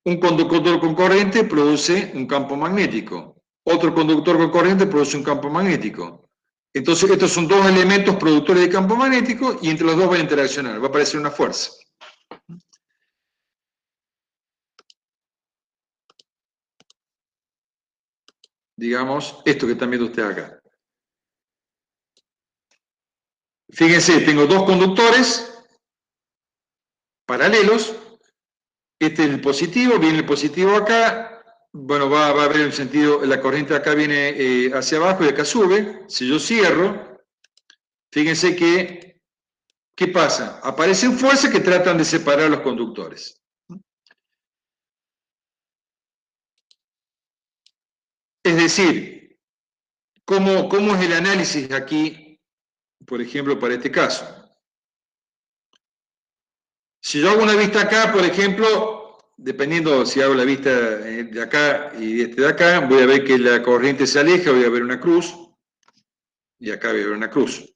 S1: un conductor con corriente produce un campo magnético, otro conductor con corriente produce un campo magnético. Entonces, estos son dos elementos productores de campo magnético y entre los dos van a interaccionar, va a aparecer una fuerza. Digamos, esto que están viendo ustedes acá. Fíjense, tengo dos conductores paralelos. Este es el positivo, viene el positivo acá. Bueno, va a haber el sentido, la corriente acá viene hacia abajo y acá sube. Si yo cierro, fíjense que, ¿qué pasa? Aparecen fuerzas que tratan de separar los conductores. Es decir, ¿cómo es el análisis aquí, por ejemplo, para este caso? Si yo hago una vista acá, por ejemplo, dependiendo si hago la vista de acá y de acá, voy a ver que la corriente se aleja, voy a ver una cruz, y acá voy a ver una cruz.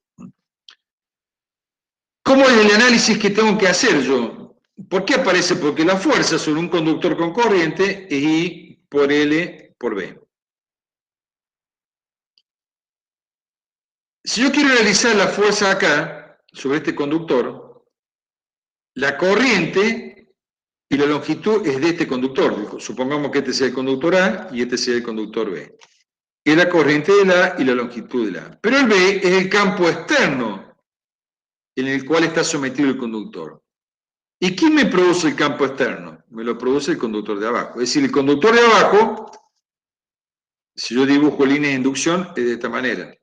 S1: ¿Cómo es el análisis que tengo que hacer yo? ¿Por qué aparece? Porque la fuerza sobre un conductor con corriente es I por L por B. Si yo quiero analizar la fuerza acá, sobre este conductor, la corriente y la longitud es de este conductor. Supongamos que este sea el conductor A y este sea el conductor B. Es la corriente de la A y la longitud de la A. Pero el B es el campo externo en el cual está sometido el conductor. ¿Y quién me produce el campo externo? Me lo produce el conductor de abajo. Es decir, el conductor de abajo, si yo dibujo líneas de inducción, es de esta manera.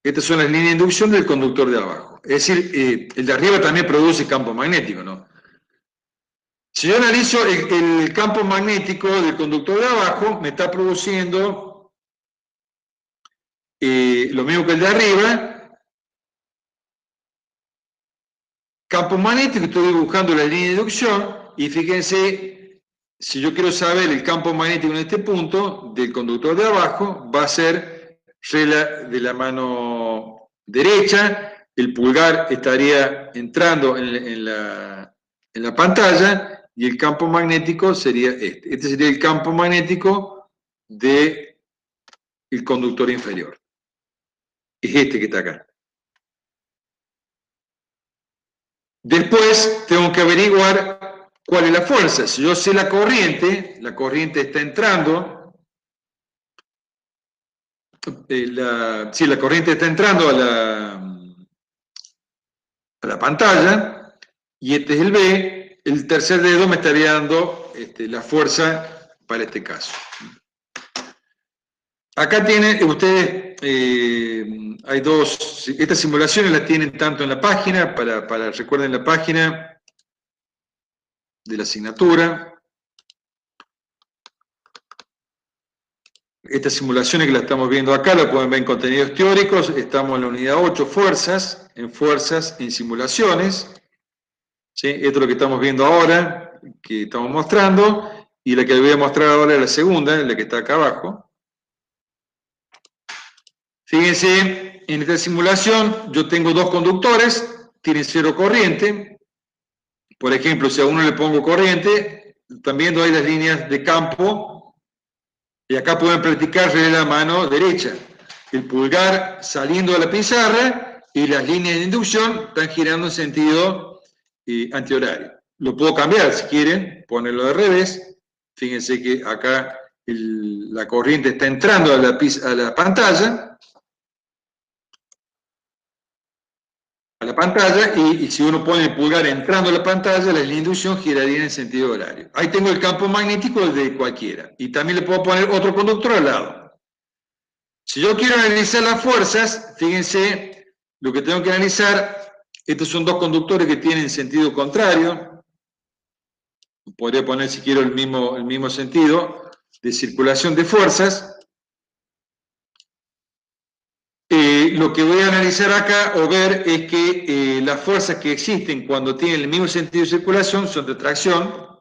S1: Estas son las líneas de inducción del conductor de abajo. Es decir, el de arriba también produce campo magnético, ¿no? Si yo analizo el campo magnético del conductor de abajo, me está produciendo lo mismo que el de arriba, campo magnético, estoy dibujando la línea de inducción, y fíjense, si yo quiero saber el campo magnético en este punto del conductor de abajo, va a ser regla de la mano derecha, el pulgar estaría entrando en la pantalla, y el campo magnético sería este. Este sería el campo magnético del conductor inferior. Es este que está acá. Después tengo que averiguar cuál es la fuerza. Si yo sé la corriente está entrando, la corriente está entrando a la pantalla, y este es el B, el tercer dedo me estaría dando la fuerza para este caso. Acá tienen ustedes, hay dos, estas simulaciones las tienen tanto en la página, recuerden la página de la asignatura. Estas simulaciones que las estamos viendo acá, la pueden ver en contenidos teóricos, estamos en la unidad 8, fuerzas, en simulaciones. ¿Sí? Esto es lo que estamos viendo ahora, que estamos mostrando, y la que les voy a mostrar ahora es la segunda, la que está acá abajo. Fíjense, en esta simulación yo tengo dos conductores, tienen cero corriente. Por ejemplo, si a uno le pongo corriente, están viendo ahí las líneas de campo, y acá pueden practicar de la mano derecha. El pulgar saliendo de la pizarra y las líneas de inducción están girando en sentido antihorario. Lo puedo cambiar si quieren, ponerlo de revés. Fíjense que acá la corriente está entrando a la pantalla, y si uno pone el pulgar entrando a la pantalla, la inducción giraría en sentido horario. Ahí tengo el campo magnético de cualquiera. Y también le puedo poner otro conductor al lado. Si yo quiero analizar las fuerzas, fíjense lo que tengo que analizar. Estos son dos conductores que tienen sentido contrario. Podría poner, si quiero, el mismo sentido de circulación de fuerzas. Lo que voy a analizar acá o ver es que las fuerzas que existen cuando tienen el mismo sentido de circulación son de tracción,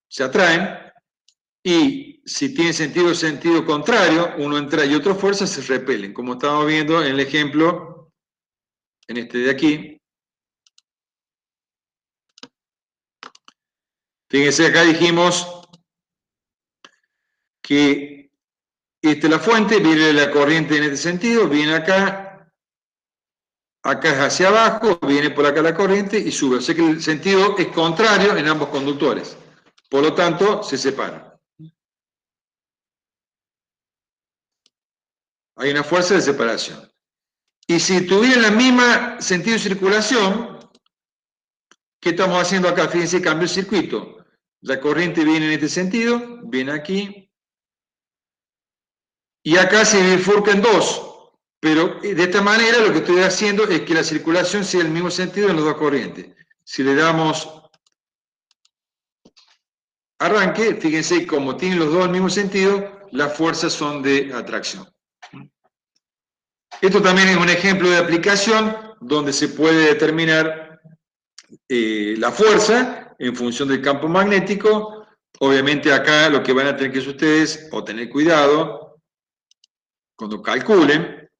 S1: se atraen, y si tienen sentido contrario, uno entra y otra fuerza se repelen, como estamos viendo en el ejemplo, en este de aquí. Fíjense, acá dijimos que esta es la fuente, viene la corriente en este sentido, viene acá, acá es hacia abajo, viene por acá la corriente y sube. O sea que el sentido es contrario en ambos conductores. Por lo tanto, se separan. Hay una fuerza de separación. Y si tuvieran la misma sentido de circulación, ¿qué estamos haciendo acá? Fíjense, cambio el circuito. La corriente viene en este sentido, viene aquí, y acá se bifurca en dos. Pero de esta manera lo que estoy haciendo es que la circulación sea el mismo sentido en las dos corrientes. Si le damos arranque, fíjense, como tienen los dos el mismo sentido, las fuerzas son de atracción. Esto también es un ejemplo de aplicación donde se puede determinar la fuerza en función del campo magnético. Obviamente acá lo que van a tener que hacer ustedes, o tener cuidado cuando calculen,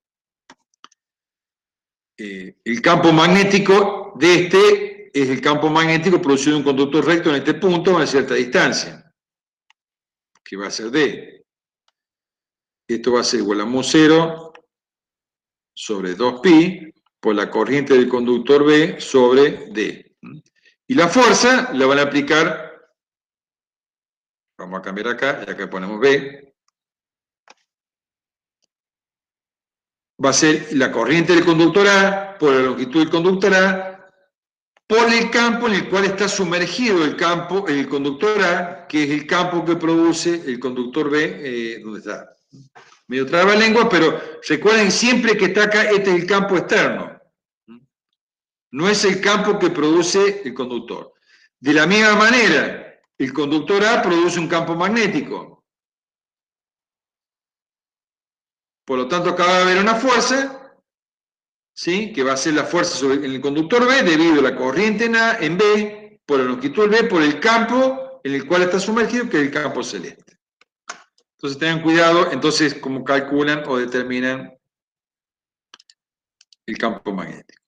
S1: el campo magnético de este es el campo magnético producido en un conductor recto en este punto a una cierta distancia, que va a ser D. Esto va a ser igual a mu0 sobre 2pi por la corriente del conductor B sobre D. Y la fuerza la van a aplicar, vamos a cambiar acá, y acá ponemos B, va a ser la corriente del conductor A por la longitud del conductor A por el campo en el cual está sumergido el conductor A, que es el campo que produce el conductor B, donde está. Medio trabalengua, pero recuerden siempre que está acá, este es el campo externo. No es el campo que produce el conductor. De la misma manera, el conductor A produce un campo magnético. Por lo tanto, acá va a haber una fuerza, ¿sí?, que va a ser la fuerza sobre el conductor B debido a la corriente en B, por la longitud B, por el campo en el cual está sumergido, que es el campo celeste. Entonces tengan cuidado, entonces, cómo calculan o determinan el campo magnético.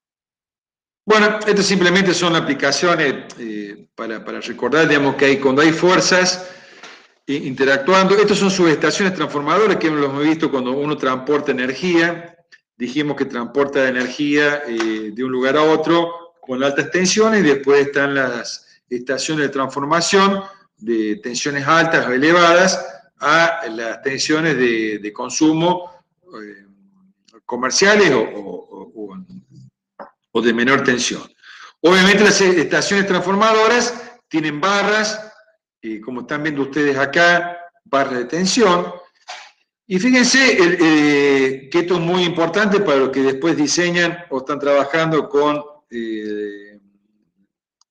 S1: Bueno, estas simplemente son aplicaciones para recordar, digamos, que cuando hay fuerzas interactuando, estas son subestaciones transformadoras que lo hemos visto cuando uno transporta energía. Dijimos que transporta energía de un lugar a otro con altas tensiones, y después están las estaciones de transformación de tensiones altas o elevadas a las tensiones de consumo comerciales o de menor tensión. Obviamente las estaciones transformadoras tienen barras, como están viendo ustedes acá, barras de tensión. Y fíjense que esto es muy importante para los que después diseñan o están trabajando con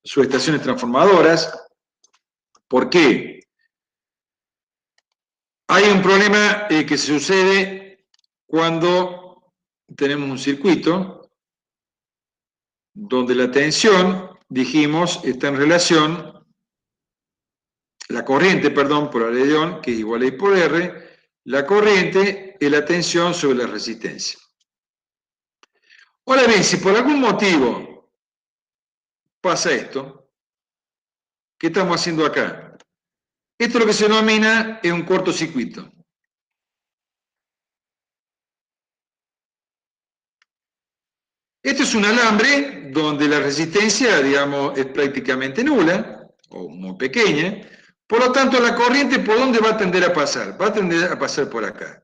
S1: sus estaciones transformadoras. ¿Por qué? Hay un problema que sucede cuando tenemos un circuito donde la tensión, dijimos, está en relación, la corriente, perdón, por la ley de Ohm, que es igual a I por R, la corriente es la tensión sobre la resistencia. Ahora bien, si por algún motivo pasa esto, ¿qué estamos haciendo acá? Esto es lo que se denomina un cortocircuito. Esto es un alambre donde la resistencia, digamos, es prácticamente nula, o muy pequeña. Por lo tanto, la corriente, ¿por dónde va a tender a pasar? Va a tender a pasar por acá.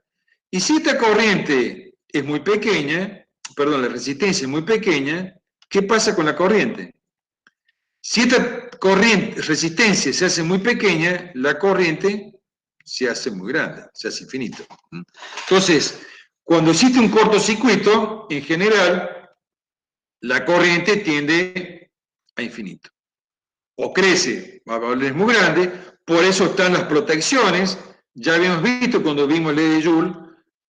S1: Y si esta corriente es muy pequeña, perdón, la resistencia es muy pequeña, ¿qué pasa con la corriente? Si esta resistencia se hace muy pequeña, la corriente se hace muy grande, se hace infinito. Entonces, cuando existe un cortocircuito, en general, la corriente tiende a infinito. O crece a valores muy grandes, por eso están las protecciones. Ya habíamos visto cuando vimos ley de Joule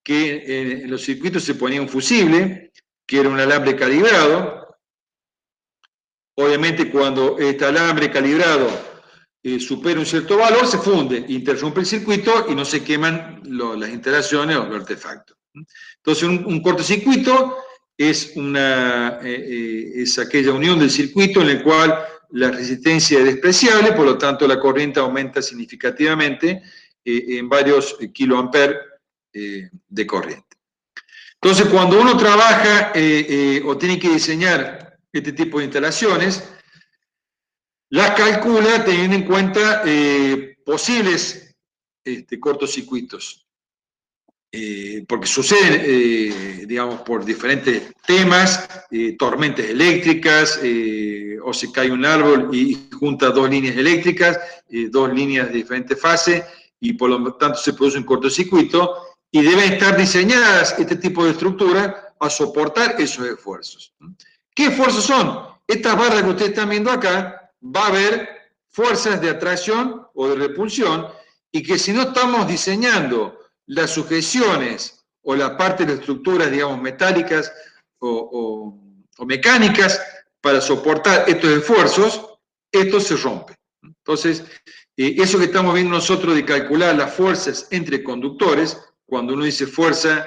S1: que en los circuitos se ponía un fusible, que era un alambre calibrado. Obviamente cuando este alambre calibrado supera un cierto valor, se funde, interrumpe el circuito y no se queman las instalaciones o los artefactos. Entonces un cortocircuito es aquella unión del circuito en el cual la resistencia es despreciable, por lo tanto la corriente aumenta significativamente en varios kiloamperes de corriente. Entonces, cuando uno trabaja o tiene que diseñar este tipo de instalaciones, las calcula teniendo en cuenta posibles cortocircuitos. Porque suceden, digamos, por diferentes temas, tormentas eléctricas, o se cae un árbol y junta dos líneas eléctricas, dos líneas de diferentes fases, y por lo tanto se produce un cortocircuito, y deben estar diseñadas este tipo de estructuras a soportar esos esfuerzos. ¿Qué esfuerzos son? Estas barras que ustedes están viendo acá, va a haber fuerzas de atracción o de repulsión, y que si no estamos diseñando las sujeciones o la parte de las estructuras, digamos, metálicas o mecánicas para soportar estos esfuerzos, esto se rompe. Entonces, eso que estamos viendo nosotros de calcular las fuerzas entre conductores, cuando uno dice fuerza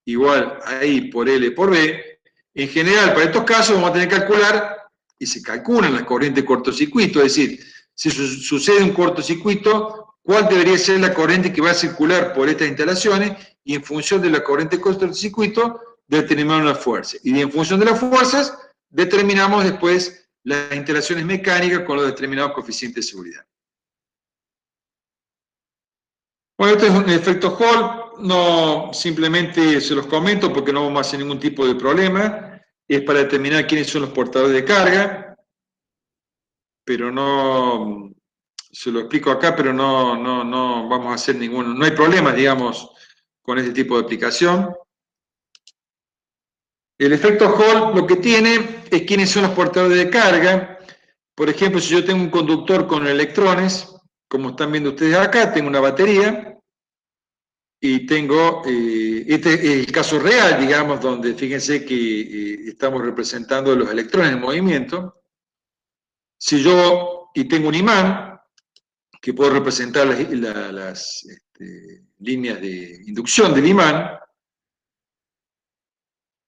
S1: igual a I por L por B, en general, para estos casos vamos a tener que calcular, y se calculan las corrientes de cortocircuito, es decir, si sucede un cortocircuito, cuál debería ser la corriente que va a circular por estas instalaciones, y en función de la corriente de cortocircuito determinamos la fuerza. Y en función de las fuerzas determinamos después las instalaciones mecánicas con los determinados coeficientes de seguridad. Bueno, este es un efecto Hall, no simplemente se los comento porque no vamos a hacer ningún tipo de problema, es para determinar quiénes son los portadores de carga, pero no, se lo explico acá, pero no vamos a hacer no hay problemas, digamos, con este tipo de aplicación. El efecto Hall lo que tiene es quiénes son los portadores de carga. Por ejemplo, si yo tengo un conductor con electrones, como están viendo ustedes acá, tengo una batería, y tengo, este es el caso real, digamos, donde fíjense que estamos representando los electrones en movimiento. Si yo, y tengo un imán, que puedo representar las líneas de inducción del imán.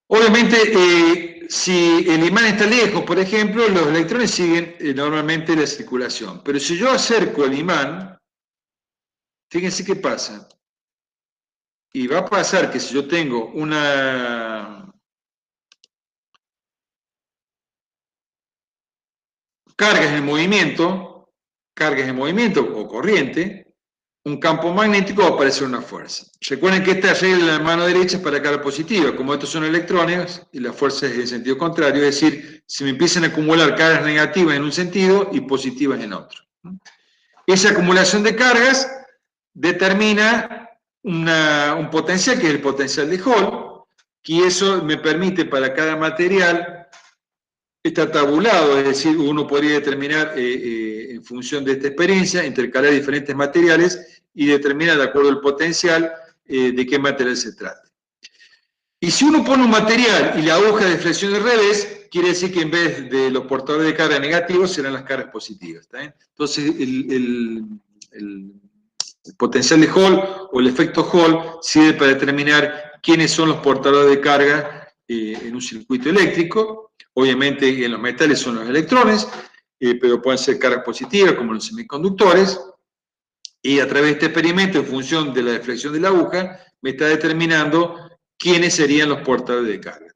S1: Obviamente, si el imán está lejos, por ejemplo, los electrones siguen normalmente la circulación. Pero si yo acerco el imán, fíjense qué pasa. Y va a pasar que si yo tengo una cargas en movimiento o corriente, un campo magnético va a aparecer una fuerza. Recuerden que esta regla de la mano derecha es para carga positiva. Como estos son electrones, y la fuerza es en sentido contrario, es decir, se me empiezan a acumular cargas negativas en un sentido y positivas en otro. Esa acumulación de cargas determina un potencial, que es el potencial de Hall, y eso me permite para cada material, está tabulado, es decir, uno podría determinar en función de esta experiencia, intercalar diferentes materiales y determinar de acuerdo al potencial de qué material se trata. Y si uno pone un material y la aguja de flexión al revés, quiere decir que en vez de los portadores de carga negativos serán las cargas positivas. ¿Está bien? Entonces, el potencial de Hall o el efecto Hall sirve para determinar quiénes son los portadores de carga en un circuito eléctrico. Obviamente en los metales son los electrones, pero pueden ser cargas positivas como los semiconductores, y a través de este experimento, en función de la deflexión de la aguja, me está determinando quiénes serían los portadores de carga.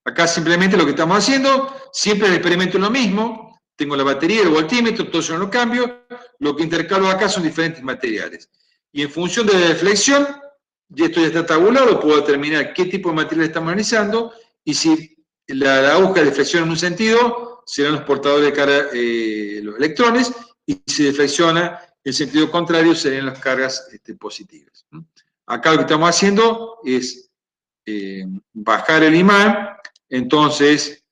S1: Acá simplemente lo que estamos haciendo, siempre el experimento es lo mismo, tengo la batería, el voltímetro, todo eso no lo cambio, lo que intercalo acá son diferentes materiales. Y en función de la deflexión, y esto ya está tabulado, puedo determinar qué tipo de material estamos analizando, y si la aguja deflexiona en un sentido, serán los portadores de carga los electrones, y si deflexiona en sentido contrario, serían las cargas positivas. Acá lo que estamos haciendo es bajar el imán, entonces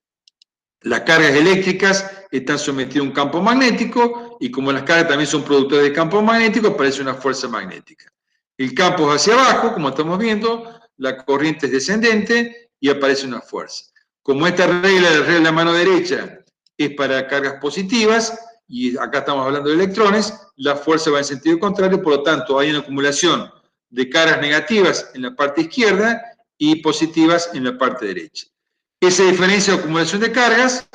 S1: las cargas eléctricas están sometidas a un campo magnético, y como las cargas también son productores de campo magnético, aparece una fuerza magnética. El campo es hacia abajo, como estamos viendo, la corriente es descendente y aparece una fuerza. Como esta regla de la mano derecha es para cargas positivas, y acá estamos hablando de electrones, la fuerza va en sentido contrario, por lo tanto hay una acumulación de cargas negativas en la parte izquierda y positivas en la parte derecha. Esa diferencia de acumulación de cargas,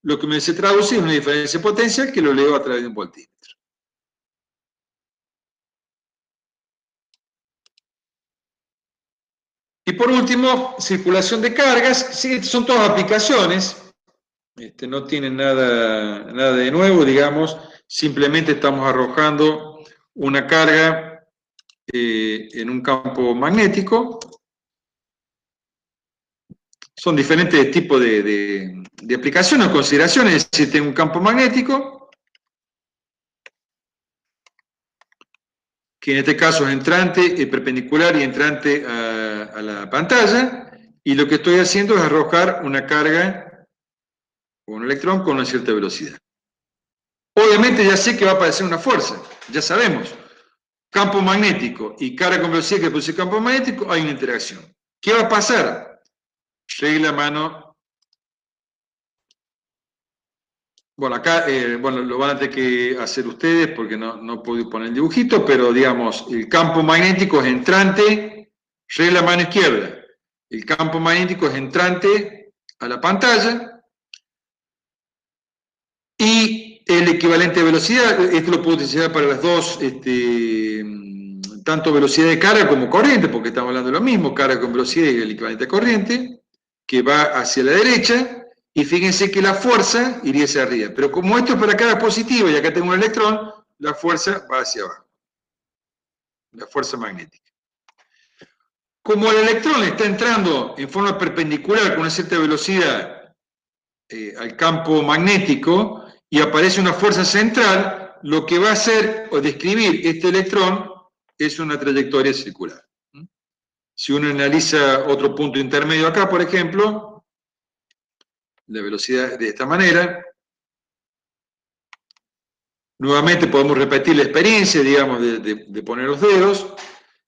S1: lo que me se traduce es una diferencia potencial que lo leo a través de un voltímetro. Y por último, circulación de cargas. Sí, son todas aplicaciones, no tienen nada de nuevo, digamos, simplemente estamos arrojando una carga en un campo magnético. Son diferentes tipos de aplicaciones o consideraciones. Es decir, tengo un campo magnético, que en este caso es entrante, perpendicular y entrante a la pantalla, y lo que estoy haciendo es arrojar una carga o un electrón con una cierta velocidad. Obviamente ya sé que va a aparecer una fuerza, ya sabemos. Campo magnético y carga con velocidad que produce campo magnético, hay una interacción. ¿Qué va a pasar? Regla mano. Bueno, acá lo van a tener que hacer ustedes porque no puedo poner el dibujito, pero digamos, el campo magnético es entrante, regla mano izquierda. El campo magnético es entrante a la pantalla y el equivalente de velocidad, esto lo puedo utilizar para las dos, tanto velocidad de carga como corriente, porque estamos hablando de lo mismo, carga con velocidad y el equivalente a corriente, que va hacia la derecha, y fíjense que la fuerza iría hacia arriba. Pero como esto es para carga positiva y acá tengo un electrón, la fuerza va hacia abajo. La fuerza magnética. Como el electrón está entrando en forma perpendicular con una cierta velocidad al campo magnético y aparece una fuerza central, lo que va a hacer o describir este electrón es una trayectoria circular. Si uno analiza otro punto intermedio acá, por ejemplo, la velocidad de esta manera, nuevamente podemos repetir la experiencia, digamos, de poner los dedos,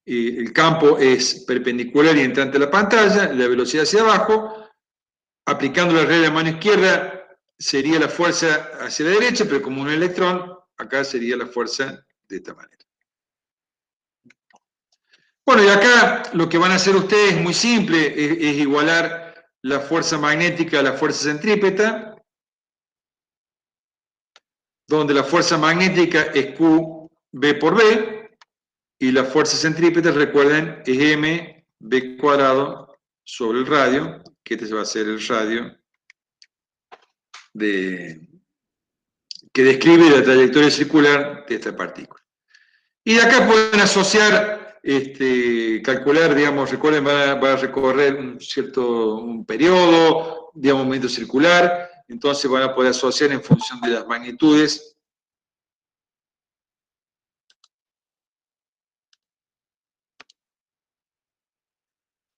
S1: el campo es perpendicular y entrante a la pantalla, la velocidad hacia abajo, aplicando la regla de mano izquierda sería la fuerza hacia la derecha, pero como un electrón, acá sería la fuerza de esta manera. Bueno, y acá lo que van a hacer ustedes es muy simple, es igualar la fuerza magnética a la fuerza centrípeta, donde la fuerza magnética es QB por B, y la fuerza centrípeta, recuerden, es mB cuadrado sobre el radio, que este va a ser el radio que describe la trayectoria circular de esta partícula. Y de acá pueden asociar, calcular, digamos, recuerden, va a recorrer un periodo, digamos, movimiento circular, entonces van a poder asociar en función de las magnitudes.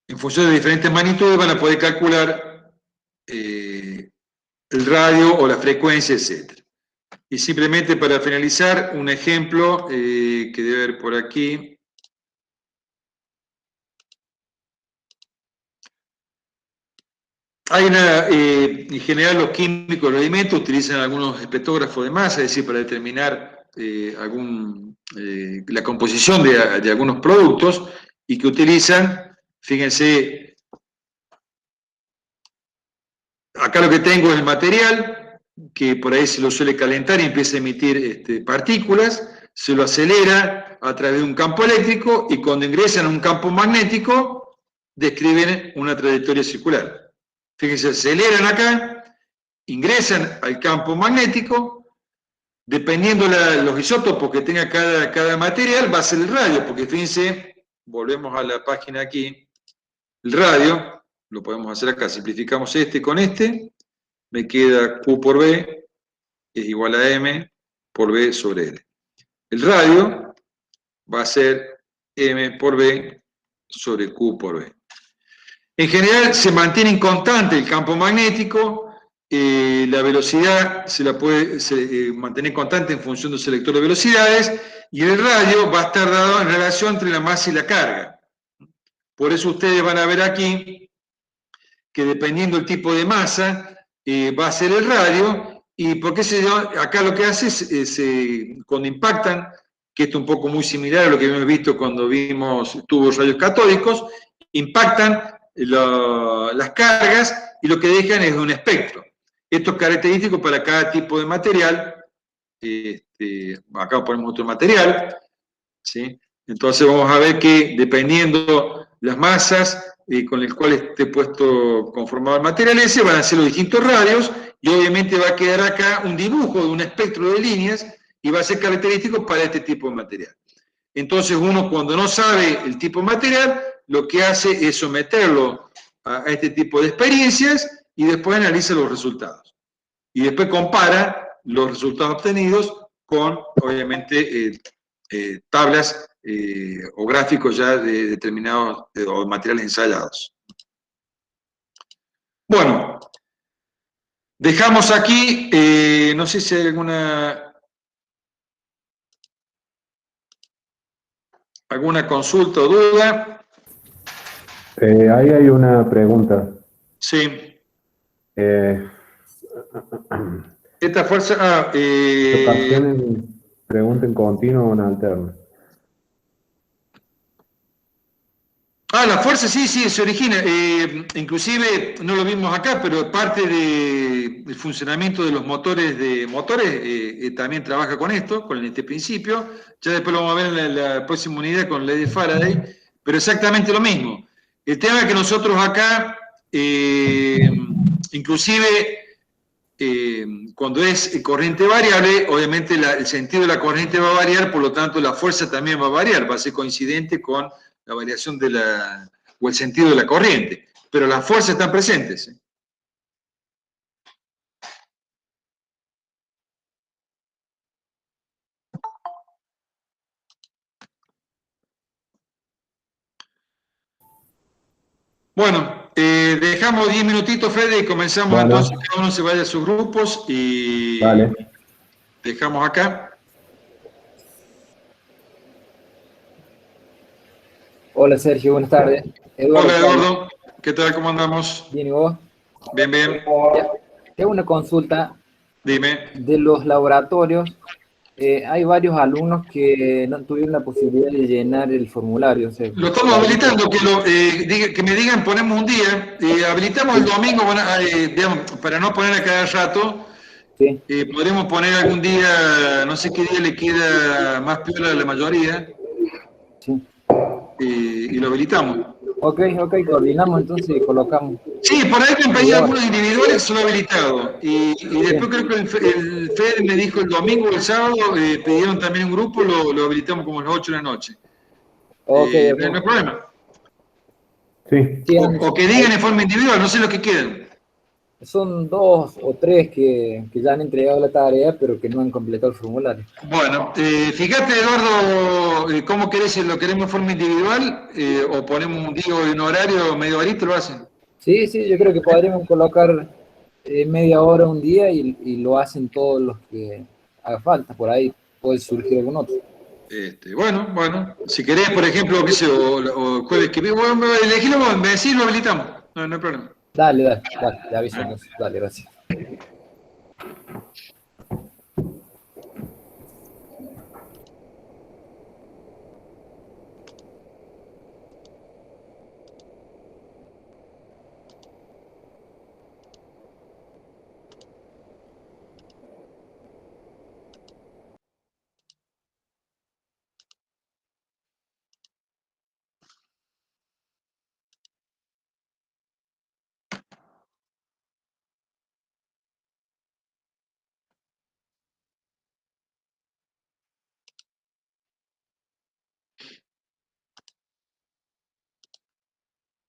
S1: En función de diferentes magnitudes van a poder calcular el radio o la frecuencia, etc. Y simplemente para finalizar, un ejemplo que debe haber por aquí. Hay en general los químicos, los alimentos utilizan algunos espectrógrafos de masa, es decir, para determinar la composición de algunos productos, y que utilizan, fíjense, acá lo que tengo es el material, que por ahí se lo suele calentar y empieza a emitir partículas, se lo acelera a través de un campo eléctrico y cuando ingresan a un campo magnético describen una trayectoria circular. Fíjense, aceleran acá, ingresan al campo magnético, dependiendo los isótopos que tenga cada material, va a ser el radio, porque fíjense, volvemos a la página aquí, el radio, lo podemos hacer acá, simplificamos este con este, me queda Q por B es igual a M por B sobre L. El radio va a ser M por B sobre Q por B. En general se mantiene constante el campo magnético, la velocidad se la puede mantener constante en función del selector de velocidades, y el radio va a estar dado en relación entre la masa y la carga. Por eso ustedes van a ver aquí que dependiendo del tipo de masa, va a ser el radio, y porque acá lo que hace es cuando impactan, que esto es un poco muy similar a lo que hemos visto cuando vimos tubos rayos catódicos, impactan las cargas y lo que dejan es un espectro. Esto es característico para cada tipo de material. Acá ponemos otro material, ¿sí? Entonces vamos a ver que dependiendo las masas, con el cual esté puesto conformado el material ese, van a ser los distintos radios, y obviamente va a quedar acá un dibujo de un espectro de líneas, y va a ser característico para este tipo de material. Entonces uno, cuando no sabe el tipo de material, lo que hace es someterlo a este tipo de experiencias y después analiza los resultados. Y después compara los resultados obtenidos con, obviamente, tablas o gráficos ya de determinados o materiales ensayados. Bueno, dejamos aquí, no sé si hay alguna consulta o duda.
S2: Ahí hay una pregunta.
S1: Sí. Esta fuerza...
S2: Ocasionen pregunta en continuo o en alterno.
S1: La fuerza sí, se origina. Inclusive, no lo vimos acá, pero parte del funcionamiento de los motores también trabaja con esto, con este principio. Ya después lo vamos a ver en la próxima unidad con la ley de Faraday, pero exactamente lo mismo. El tema es que nosotros acá, inclusive, cuando es corriente variable, obviamente el sentido de la corriente va a variar, por lo tanto la fuerza también va a variar, va a ser coincidente con la variación o el sentido de la corriente, pero las fuerzas están presentes. Bueno, dejamos 10 minutitos, Fede, y comenzamos entonces, cada uno se vaya a sus grupos y dejamos acá.
S3: Hola Sergio, buenas tardes.
S1: Hola Eduardo, ¿qué tal? ¿Cómo andamos?
S3: Bien, ¿y vos?
S1: Bien, bien.
S3: Tengo una consulta.
S1: Dime.
S3: De los laboratorios, hay varios alumnos que no tuvieron la posibilidad de llenar el formulario. O sea,
S1: lo estamos habilitando, que me digan, ponemos un día, habilitamos el domingo, digamos, para no poner a cada rato,
S3: sí.
S1: Podremos poner algún día, no sé qué día le queda más piola a la mayoría,
S3: Sí.
S1: Y lo habilitamos.
S3: Ok, coordinamos entonces y colocamos.
S1: Sí, por ahí me pedían algunos individuales que son habilitados. Y después creo que el FED me dijo el domingo o el sábado, pidieron también un grupo, lo habilitamos como a las 8 de la noche.
S3: Ok.
S1: No hay problema.
S2: Sí.
S1: O que digan en forma individual, no sé lo que quieran.
S3: Son 2 o 3 que ya han entregado la tarea, pero que no han completado el formulario.
S1: Bueno, fíjate, Eduardo, ¿cómo querés? ¿Lo queremos en forma individual? ¿O ponemos un día y un horario, medio horita, lo hacen?
S3: Sí, yo creo que podríamos colocar media hora un día y lo hacen todos los que haga falta. Por ahí puede surgir algún otro.
S1: Bueno, si querés, por ejemplo, qué sé, o jueves que viene, bueno, elegilo vos, me decís, lo habilitamos, no hay problema.
S3: Dale, te aviso entonces. Dale, gracias.